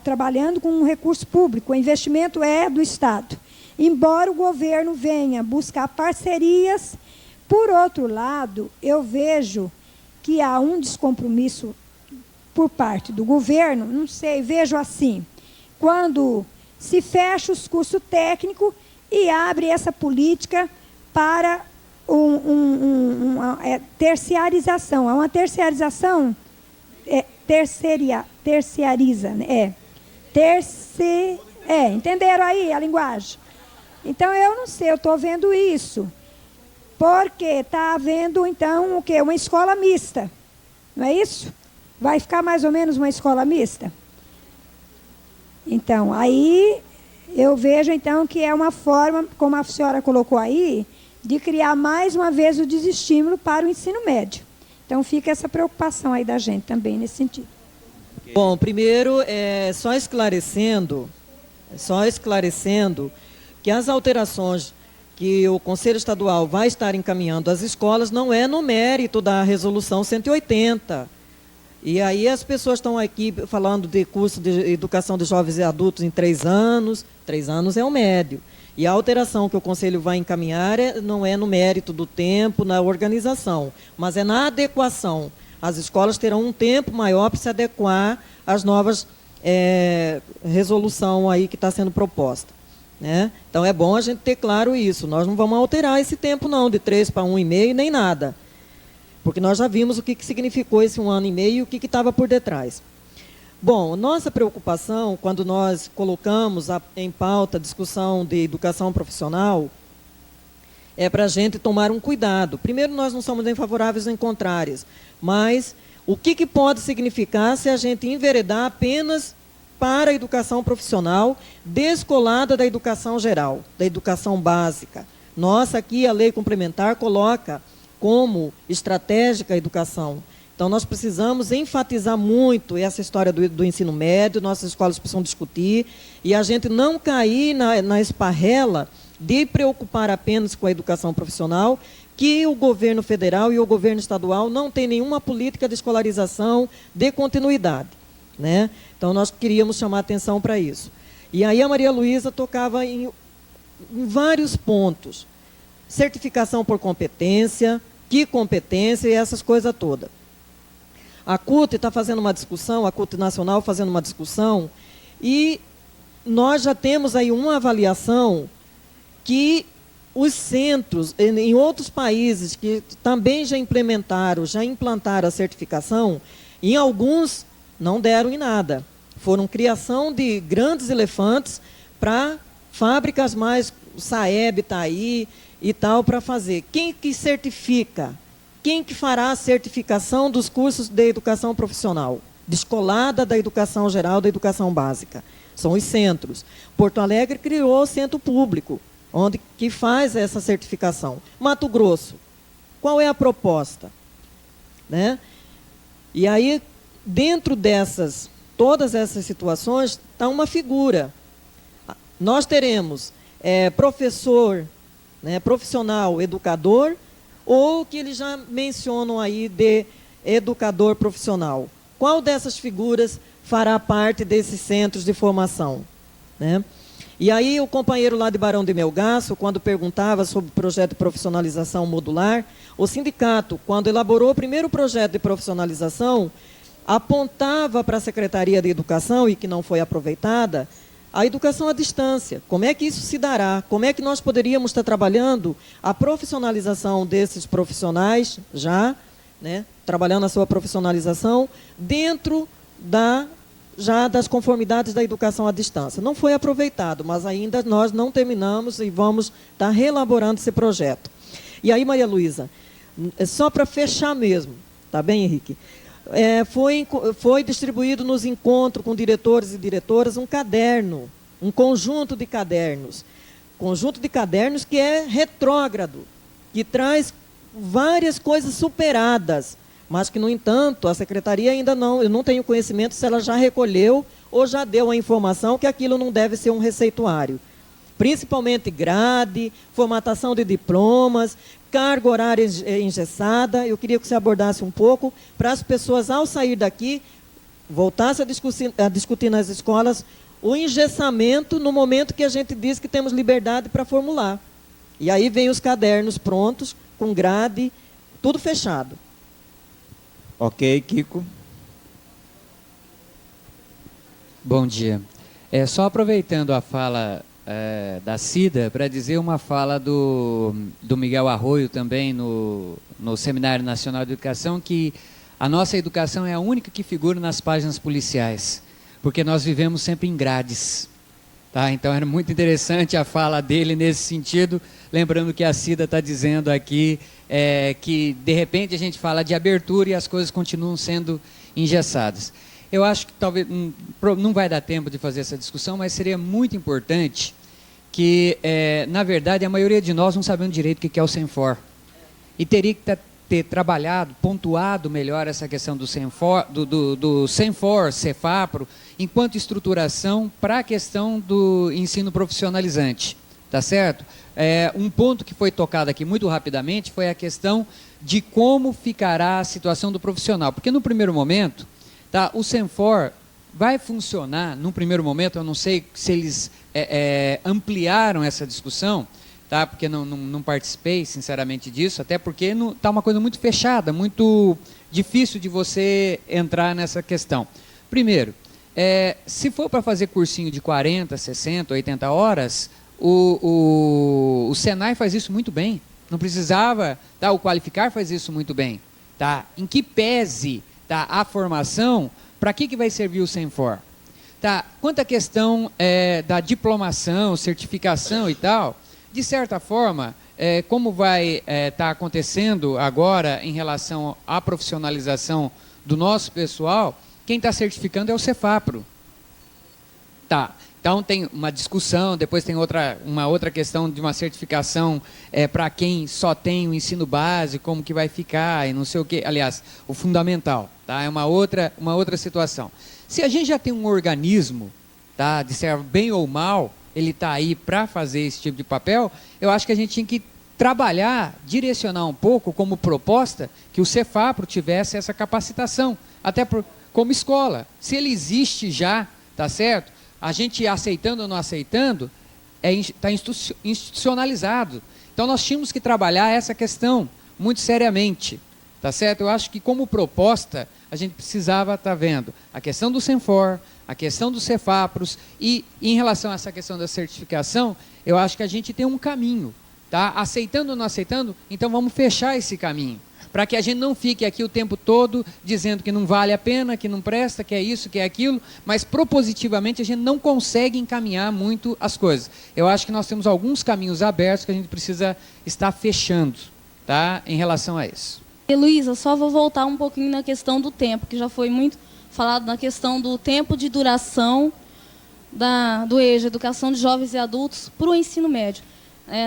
trabalhando com um recurso público, o investimento é do Estado. Embora o governo venha buscar parcerias, por outro lado, eu vejo que há um descompromisso por parte do governo, não sei, vejo assim, quando se fecha os cursos técnicos e abre essa política para uma terciarização. É uma terciarização, terciariza, né? Entenderam aí a linguagem? Então, eu não sei, eu estou vendo isso. Porque está havendo, então, o quê? Uma escola mista. Não é isso? Vai ficar mais ou menos uma escola mista? Então, aí eu vejo, então, que é uma forma, como a senhora colocou aí, de criar mais uma vez o desestímulo para o ensino médio. Então, fica essa preocupação aí da gente também nesse sentido. Bom, primeiro, só esclarecendo que as alterações que o Conselho Estadual vai estar encaminhando às escolas não é no mérito da Resolução 180. E aí as pessoas estão aqui falando de curso de educação de jovens e adultos em 3 anos. 3 anos é o médio. E a alteração que o Conselho vai encaminhar não é no mérito do tempo, na organização, mas é na adequação. As escolas terão um tempo maior para se adequar às novas resolução aí que está sendo proposta. Né? Então é bom a gente ter claro isso. Nós não vamos alterar esse tempo não, de 3 para 1,5 nem nada. Porque nós já vimos o que significou esse 1 ano e meio e o que estava por detrás. Bom, nossa preocupação, quando nós colocamos em pauta a discussão de educação profissional, é para a gente tomar um cuidado. Primeiro, nós não somos nem favoráveis nem contrários, mas o que pode significar se a gente enveredar apenas para a educação profissional, descolada da educação geral, da educação básica. Nossa, aqui a lei complementar coloca como estratégica a educação. Então, nós precisamos enfatizar muito essa história do ensino médio, nossas escolas precisam discutir, e a gente não cair na esparrela de preocupar apenas com a educação profissional, que o governo federal e o governo estadual não têm nenhuma política de escolarização de continuidade. Né? Então, nós queríamos chamar atenção para isso. E aí a Maria Luísa tocava em vários pontos. Certificação por competência, que competência e essas coisas todas. A CUT está fazendo uma discussão, a CUT Nacional fazendo uma discussão, e nós já temos aí uma avaliação que os centros, em outros países que também já implantaram a certificação, em alguns não deram em nada. Foram criação de grandes elefantes para fábricas mais, o Saeb está aí e tal, para fazer. Quem que certifica? Quem que fará a certificação dos cursos de educação profissional? Descolada da educação geral, da educação básica. São os centros. Porto Alegre criou o centro público, que faz essa certificação. Mato Grosso, qual é a proposta? Né? E aí, dentro todas essas situações, está uma figura. Nós teremos professor, né, profissional, educador, ou que eles já mencionam aí de educador profissional. Qual dessas figuras fará parte desses centros de formação? Né? E aí o companheiro lá de Barão de Melgaço, quando perguntava sobre o projeto de profissionalização modular, o sindicato, quando elaborou o primeiro projeto de profissionalização, apontava para a Secretaria de Educação, e que não foi aproveitada, a educação à distância. Como é que isso se dará? Como é que nós poderíamos estar trabalhando a profissionalização desses profissionais já, né, trabalhando a sua profissionalização dentro já das conformidades da educação à distância. Não foi aproveitado, mas ainda nós não terminamos e vamos estar reelaborando esse projeto. E aí, Maria Luísa, só para fechar mesmo, tá bem, Henrique? Foi distribuído nos encontros com diretores e diretoras um caderno, um conjunto de cadernos. Conjunto de cadernos que é retrógrado, que traz várias coisas superadas, mas que, no entanto, a secretaria ainda não, eu não tenho conhecimento se ela já recolheu ou já deu a informação que aquilo não deve ser um receituário. Principalmente grade, formatação de diplomas, carga horária engessada. Eu queria que você abordasse um pouco para as pessoas, ao sair daqui, voltassem a discutir nas escolas o engessamento no momento que a gente diz que temos liberdade para formular. E aí vem os cadernos prontos, com grade, tudo fechado. Ok, Kiko. Bom dia. Só aproveitando a fala da Cida, para dizer uma fala do Miguel Arroio também no Seminário Nacional de Educação, que a nossa educação é a única que figura nas páginas policiais, porque nós vivemos sempre em grades. Tá? Então era muito interessante a fala dele nesse sentido, lembrando que a Cida está dizendo aqui que de repente a gente fala de abertura e as coisas continuam sendo engessadas. Eu acho que talvez não vai dar tempo de fazer essa discussão, mas seria muito importante que, na verdade, a maioria de nós não sabemos direito o que é o Senfor. E teria que ter trabalhado, pontuado melhor essa questão do Senfor, Cefapro, enquanto estruturação para a questão do ensino profissionalizante. Tá certo? Um ponto que foi tocado aqui muito rapidamente foi a questão de como ficará a situação do profissional. Porque no primeiro momento, tá, o Senfor vai funcionar, num primeiro momento, eu não sei se eles ampliaram essa discussão, tá, porque não participei, sinceramente, disso, até porque está uma coisa muito fechada, muito difícil de você entrar nessa questão. Primeiro, se for para fazer cursinho de 40, 60, 80 horas, o Senai faz isso muito bem, não precisava, tá, o Qualificar faz isso muito bem. Tá? Em que pese, tá, a formação, para que vai servir o Senfor? Tá? Quanto à questão da diplomação, certificação e tal, de certa forma, como vai estar acontecendo agora em relação à profissionalização do nosso pessoal, quem está certificando é o Cefapro. Tá. Então tem uma discussão, depois tem uma outra questão de uma certificação para quem só tem o ensino básico, como que vai ficar e não sei o quê. Aliás, o fundamental, tá? É uma outra situação. Se a gente já tem um organismo, tá, de ser bem ou mal, ele está aí para fazer esse tipo de papel, eu acho que a gente tinha que trabalhar, direcionar um pouco como proposta que o Cefapro tivesse essa capacitação, até como escola. Se ele existe já, tá certo? A gente aceitando ou não aceitando, está institucionalizado. Então nós tínhamos que trabalhar essa questão muito seriamente, tá certo? Eu acho que como proposta, a gente precisava estar vendo a questão do Senfor, a questão dos Cefapros, e em relação a essa questão da certificação, eu acho que a gente tem um caminho, tá? Aceitando ou não aceitando, então vamos fechar esse caminho, para que a gente não fique aqui o tempo todo dizendo que não vale a pena, que não presta, que é isso, que é aquilo, mas propositivamente a gente não consegue encaminhar muito as coisas. Eu acho que nós temos alguns caminhos abertos que a gente precisa estar fechando, tá? Em relação a isso. Heloísa, só vou voltar um pouquinho na questão do tempo, que já foi muito falado na questão do tempo de duração do EJA, Educação de Jovens e Adultos, para o ensino médio.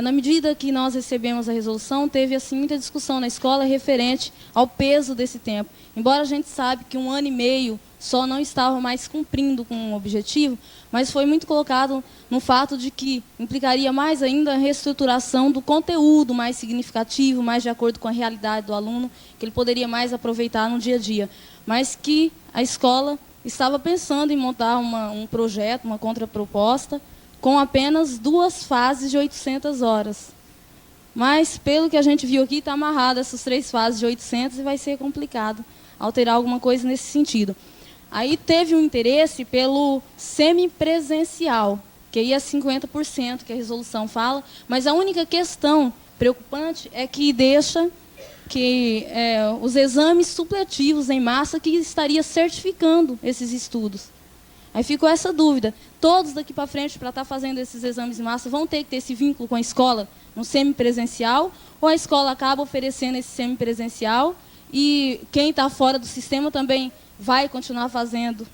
Na medida que nós recebemos a resolução, teve assim, muita discussão na escola referente ao peso desse tempo. Embora a gente sabe que 1 ano e meio só não estava mais cumprindo com o objetivo, mas foi muito colocado no fato de que implicaria mais ainda a reestruturação do conteúdo mais significativo, mais de acordo com a realidade do aluno, que ele poderia mais aproveitar no dia a dia. Mas que a escola estava pensando em montar um projeto, uma contraproposta, com apenas 2 fases de 800 horas. Mas, pelo que a gente viu aqui, está amarrado essas 3 fases de 800 e vai ser complicado alterar alguma coisa nesse sentido. Aí teve um interesse pelo semipresencial, que aí é 50%, que a resolução fala, mas a única questão preocupante é que deixa que os exames supletivos em massa que estaria certificando esses estudos. Aí ficou essa dúvida. Todos daqui para frente, para estar fazendo esses exames em massa, vão ter que ter esse vínculo com a escola no semipresencial, ou a escola acaba oferecendo esse semipresencial e quem está fora do sistema também vai continuar fazendo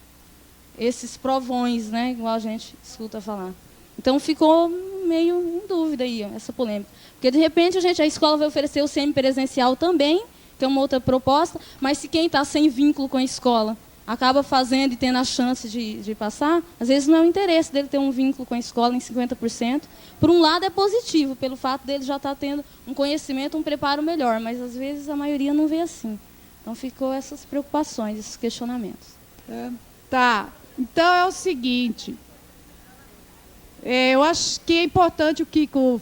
esses provões, né, igual a gente escuta falar. Então ficou meio em dúvida aí essa polêmica. Porque, de repente, a escola vai oferecer o semipresencial também, que é uma outra proposta, mas se quem está sem vínculo com a escola acaba fazendo e tendo a chance de passar, às vezes não é o interesse dele ter um vínculo com a escola em 50%. Por um lado é positivo, pelo fato dele já estar tendo um conhecimento, um preparo melhor, mas às vezes a maioria não vê assim. Então ficou essas preocupações, esses questionamentos. Tá, então é o seguinte, eu acho que é importante o Kiko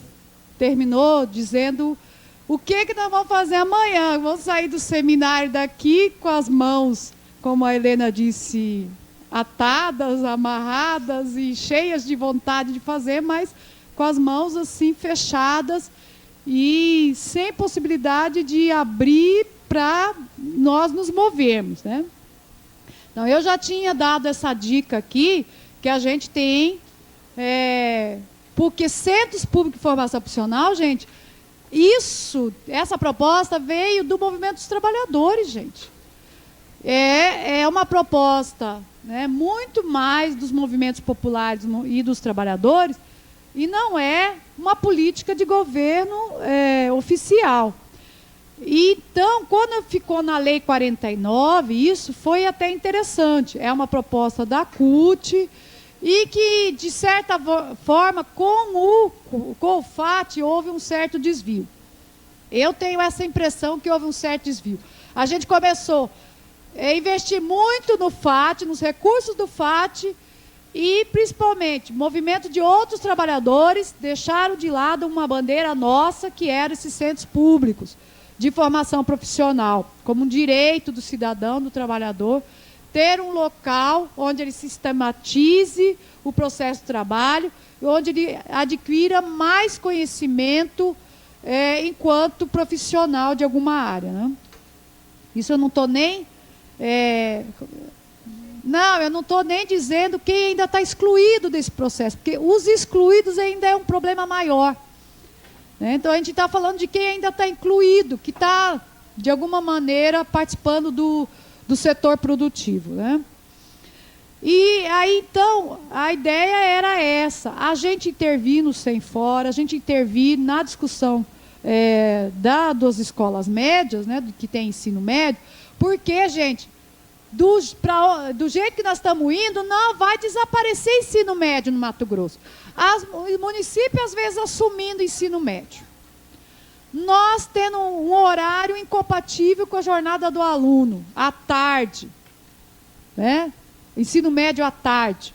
terminou dizendo o que nós vamos fazer amanhã. Vamos sair do seminário daqui com as mãos, como a Helena disse, atadas, amarradas e cheias de vontade de fazer, mas com as mãos assim fechadas e sem possibilidade de abrir para nós nos movermos, né? Então, eu já tinha dado essa dica aqui, que a gente tem, porque centros públicos de formação profissional, gente, essa proposta veio do movimento dos trabalhadores, gente. É uma proposta, né, muito mais dos movimentos populares e dos trabalhadores, e não é uma política de governo oficial. Então, quando ficou na Lei 49, isso foi até interessante. É uma proposta da CUT e que, de certa forma, com o FAT, houve um certo desvio. Eu tenho essa impressão que houve um certo desvio. A gente começou a investir muito no FAT, nos recursos do FAT, e, principalmente, movimento de outros trabalhadores deixaram de lado uma bandeira nossa, que era esses centros públicos de formação profissional, como um direito do cidadão, do trabalhador, ter um local onde ele sistematize o processo de trabalho, onde ele adquira mais conhecimento enquanto profissional de alguma área, né? Isso eu não estou nem... eu não estou nem dizendo quem ainda está excluído desse processo, porque os excluídos ainda é um problema maior. Então, a gente está falando de quem ainda está incluído, que está, de alguma maneira, participando do setor produtivo, né? E aí, então, a ideia era essa, a gente intervir no Sem Fora, a gente intervir na discussão das escolas médias, né, que tem ensino médio, porque, gente, do jeito que nós estamos indo, não vai desaparecer ensino médio no Mato Grosso. Os municípios, às vezes, assumindo ensino médio. Nós tendo um horário incompatível com a jornada do aluno, à tarde. Né? Ensino médio à tarde.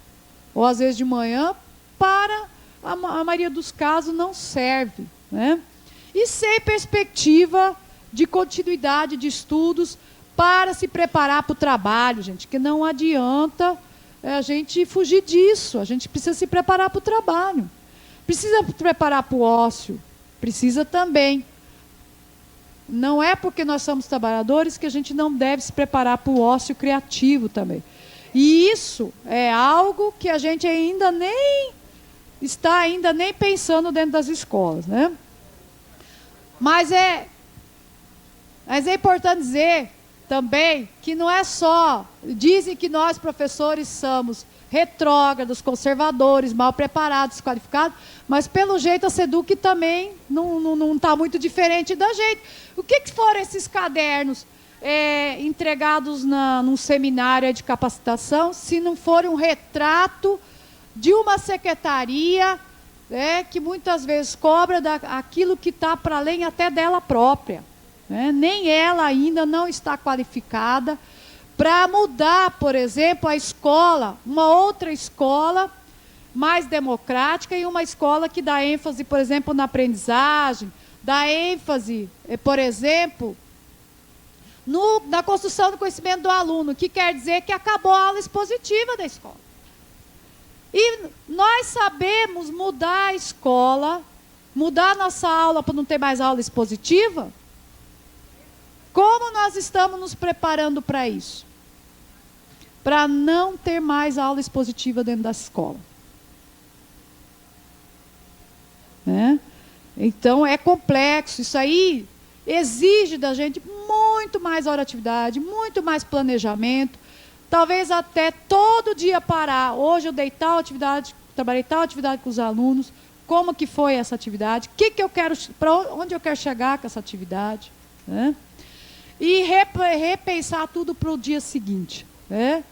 Ou, às vezes, de manhã, para a maioria dos casos, não serve. Né? E sem perspectiva de continuidade de estudos para se preparar para o trabalho, gente, que não adianta a gente fugir disso. A gente precisa se preparar para o trabalho. Precisa se preparar para o ócio. Precisa também. Não é porque nós somos trabalhadores que a gente não deve se preparar para o ócio criativo também. E isso é algo que a gente ainda nem está nem pensando dentro das escolas, né? Mas é importante dizer também que não é só... Dizem que nós, professores, somos retrógrados, conservadores, mal preparados, desqualificados, mas, pelo jeito, a SEDUC também não está muito diferente da gente. O que foram esses cadernos entregados num seminário de capacitação, se não for um retrato de uma secretaria que muitas vezes cobra aquilo que está para além até dela própria? Nem ela ainda não está qualificada para mudar, por exemplo, a escola, uma outra escola mais democrática e uma escola que dá ênfase, por exemplo, na aprendizagem, dá ênfase, por exemplo, na construção do conhecimento do aluno, que quer dizer que acabou a aula expositiva da escola. E nós sabemos mudar a escola, mudar a nossa aula para não ter mais aula expositiva? Como nós estamos nos preparando para isso? Para não ter mais aula expositiva dentro da escola. Né? Então, é complexo. Isso aí exige da gente muito mais hora de atividade, muito mais planejamento. Talvez até todo dia parar. Hoje eu dei tal atividade, trabalhei tal atividade com os alunos. Como que foi essa atividade? O que eu quero, para onde eu quero chegar com essa atividade? Né? E repensar tudo para o dia seguinte. Né?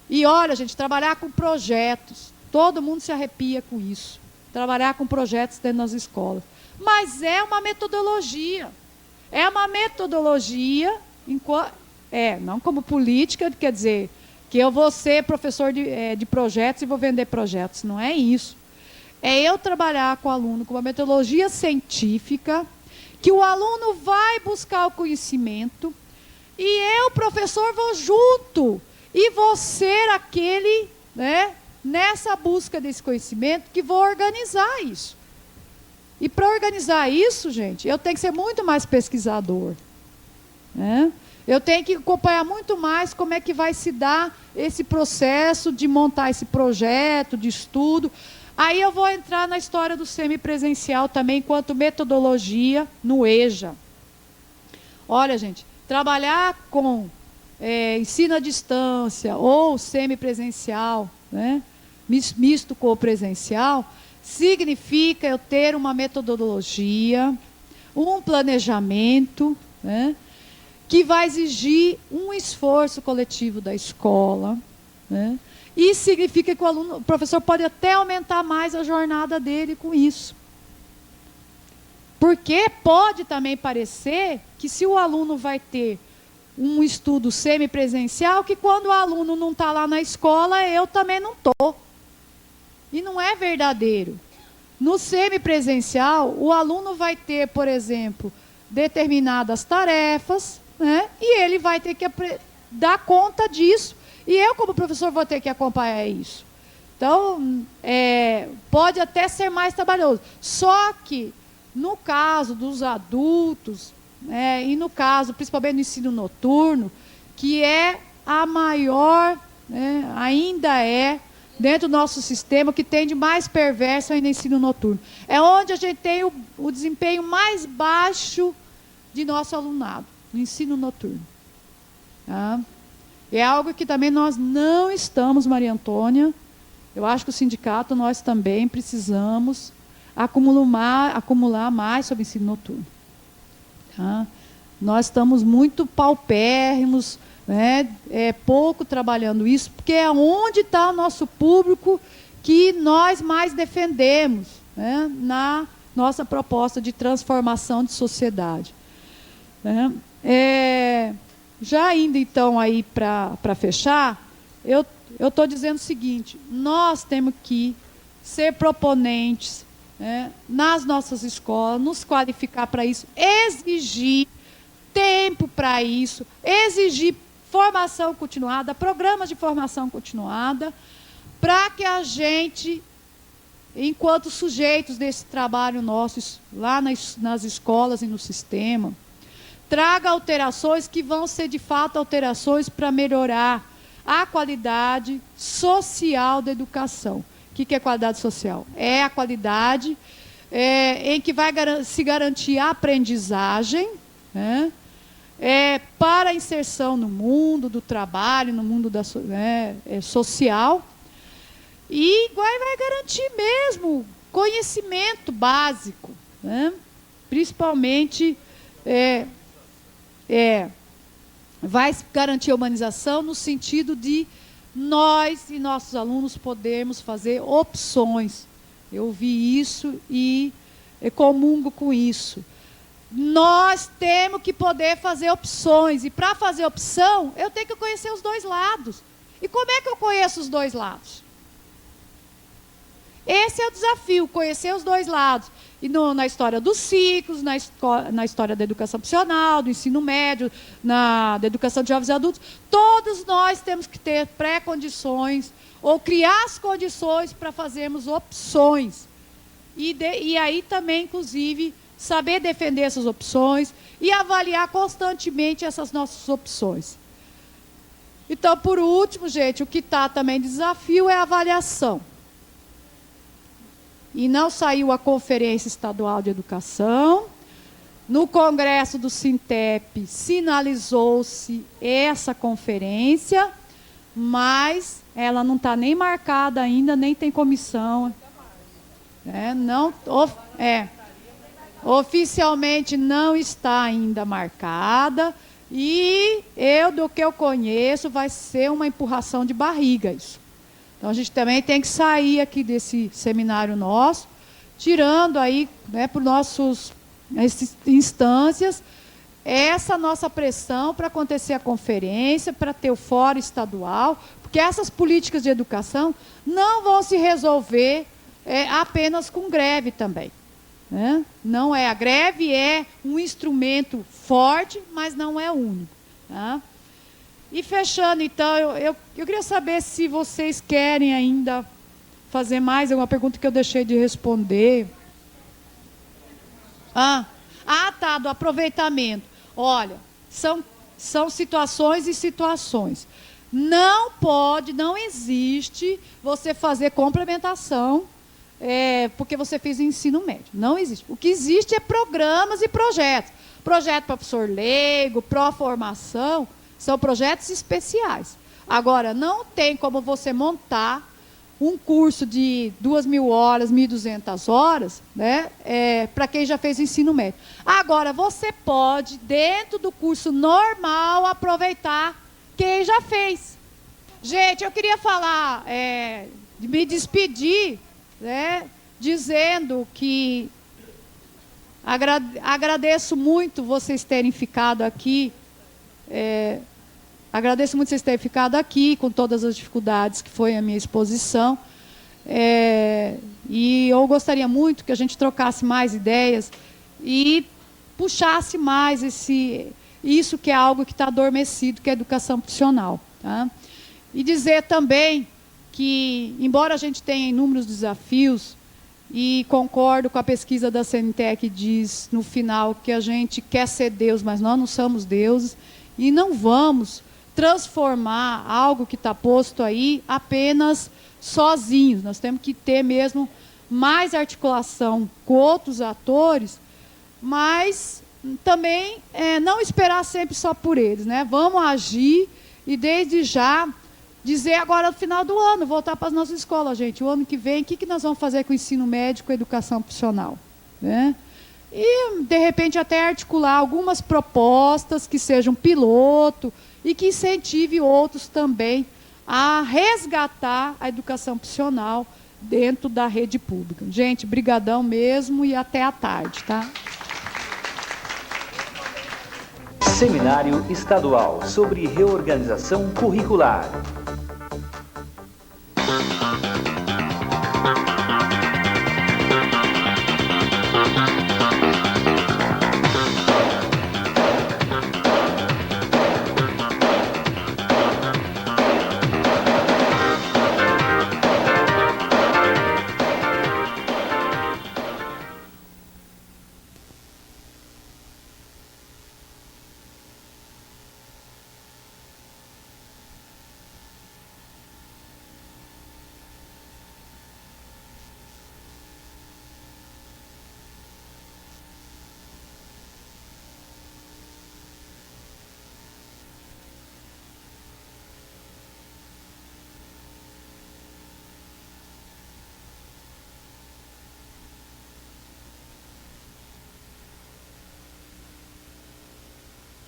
E olha, gente, trabalhar com projetos. Todo mundo se arrepia com isso. Trabalhar com projetos dentro das escolas. Mas é uma metodologia. É uma metodologia, não como política, quer dizer, que eu vou ser professor de projetos e vou vender projetos. Não é isso. É eu trabalhar com o aluno com uma metodologia científica, que o aluno vai buscar o conhecimento, e eu, professor, vou junto, e vou ser aquele, né, nessa busca desse conhecimento, que vou organizar isso. E para organizar isso, gente, eu tenho que ser muito mais pesquisador. Né? Eu tenho que acompanhar muito mais como é que vai se dar esse processo de montar esse projeto, de estudo. Aí eu vou entrar na história do semipresencial também, enquanto metodologia no EJA. Olha, gente, trabalhar com ensino à distância ou semipresencial, né, misto com o presencial, significa eu ter uma metodologia, um planejamento, né, que vai exigir um esforço coletivo da escola, né, e significa que o professor pode até aumentar mais a jornada dele com isso. Porque pode também parecer que se o aluno vai ter um estudo semipresencial, que quando o aluno não está lá na escola, eu também não estou. E não é verdadeiro. No semipresencial, o aluno vai ter, por exemplo, determinadas tarefas, né, e ele vai ter que dar conta disso. E eu, como professor, vou ter que acompanhar isso. Então, pode até ser mais trabalhoso. Só que, no caso dos adultos, e no caso, principalmente no ensino noturno, que é a maior, ainda é, dentro do nosso sistema, que tem de mais perverso ainda no ensino noturno. É onde a gente tem o desempenho mais baixo de nosso alunado, no ensino noturno. Tá? É algo que também nós não estamos, Maria Antônia. Eu acho que o sindicato, nós também precisamos acumular mais sobre o ensino noturno. Tá? Nós estamos muito paupérrimos, né? Pouco trabalhando isso, porque é onde está o nosso público que nós mais defendemos, né, na nossa proposta de transformação de sociedade. Né? Já indo, então, aí para fechar, eu estou dizendo o seguinte: nós temos que ser proponentes, né, nas nossas escolas, nos qualificar para isso, exigir tempo para isso, exigir formação continuada, programas de formação continuada, para que a gente, enquanto sujeitos desse trabalho nosso, lá nas escolas e no sistema, traga alterações que vão ser, de fato, alterações para melhorar a qualidade social da educação. O que é qualidade social? É a qualidade em que vai se garantir a aprendizagem, né, para a inserção no mundo do trabalho, no mundo social, e vai garantir mesmo conhecimento básico, né, principalmente vai garantir a humanização no sentido de nós e nossos alunos podermos fazer opções. Eu vi isso e comungo com isso. Nós temos que poder fazer opções. E para fazer opção, eu tenho que conhecer os dois lados. E como é que eu conheço os dois lados? Esse é o desafio, conhecer os dois lados. E na história dos ciclos, na história da educação profissional, do ensino médio, da educação de jovens e adultos, todos nós temos que ter pré-condições ou criar as condições para fazermos opções. E aí também, inclusive, saber defender essas opções e avaliar constantemente essas nossas opções. Então, por último, gente, o que está também de desafio é a avaliação. E não saiu a Conferência Estadual de Educação. No Congresso do Sintep sinalizou-se essa conferência, mas ela não está nem marcada ainda, nem tem comissão. Oficialmente não está ainda marcada. E do que eu conheço, vai ser uma empurração de barriga isso. Então, a gente também tem que sair aqui desse seminário nosso, tirando aí, para os nossos instâncias, essa nossa pressão para acontecer a conferência, para ter o fórum estadual, porque essas políticas de educação não vão se resolver apenas com greve também. Né? Não é, a greve é um instrumento forte, mas não é único. Tá? E fechando, então, eu queria saber se vocês querem ainda fazer mais alguma pergunta que eu deixei de responder. Tá, do aproveitamento. Olha, são situações e situações. Não existe você fazer complementação porque você fez ensino médio. Não existe. O que existe é programas e projetos. Projeto para professor leigo, pró-formação, são projetos especiais. Agora, não tem como você montar um curso de 2.000 horas, 1.200 horas, né, para quem já fez ensino médio. Agora, você pode, dentro do curso normal, aproveitar quem já fez. Gente, eu queria falar, me despedir, né, dizendo que agradeço muito vocês terem ficado aqui. Agradeço muito vocês terem ficado aqui, com todas as dificuldades que foi a minha exposição. E eu gostaria muito que a gente trocasse mais ideias e puxasse mais isso que é algo que está adormecido, que é a educação profissional. Tá? E dizer também que, embora a gente tenha inúmeros desafios, e concordo com a pesquisa da CNTE que diz, no final, que a gente quer ser Deus, mas nós não somos deuses, e não vamos transformar algo que está posto aí apenas sozinhos. Nós temos que ter mesmo mais articulação com outros atores, mas também não esperar sempre só por eles. Né? Vamos agir e, desde já, dizer agora no final do ano, voltar para as nossas escolas, gente. O ano que vem, o que nós vamos fazer com o ensino médio, com a educação profissional? Né? E, de repente, até articular algumas propostas que sejam piloto e que incentive outros também a resgatar a educação profissional dentro da rede pública. Gente, brigadão mesmo e até à tarde, tá? Seminário Estadual sobre Reorganização Curricular.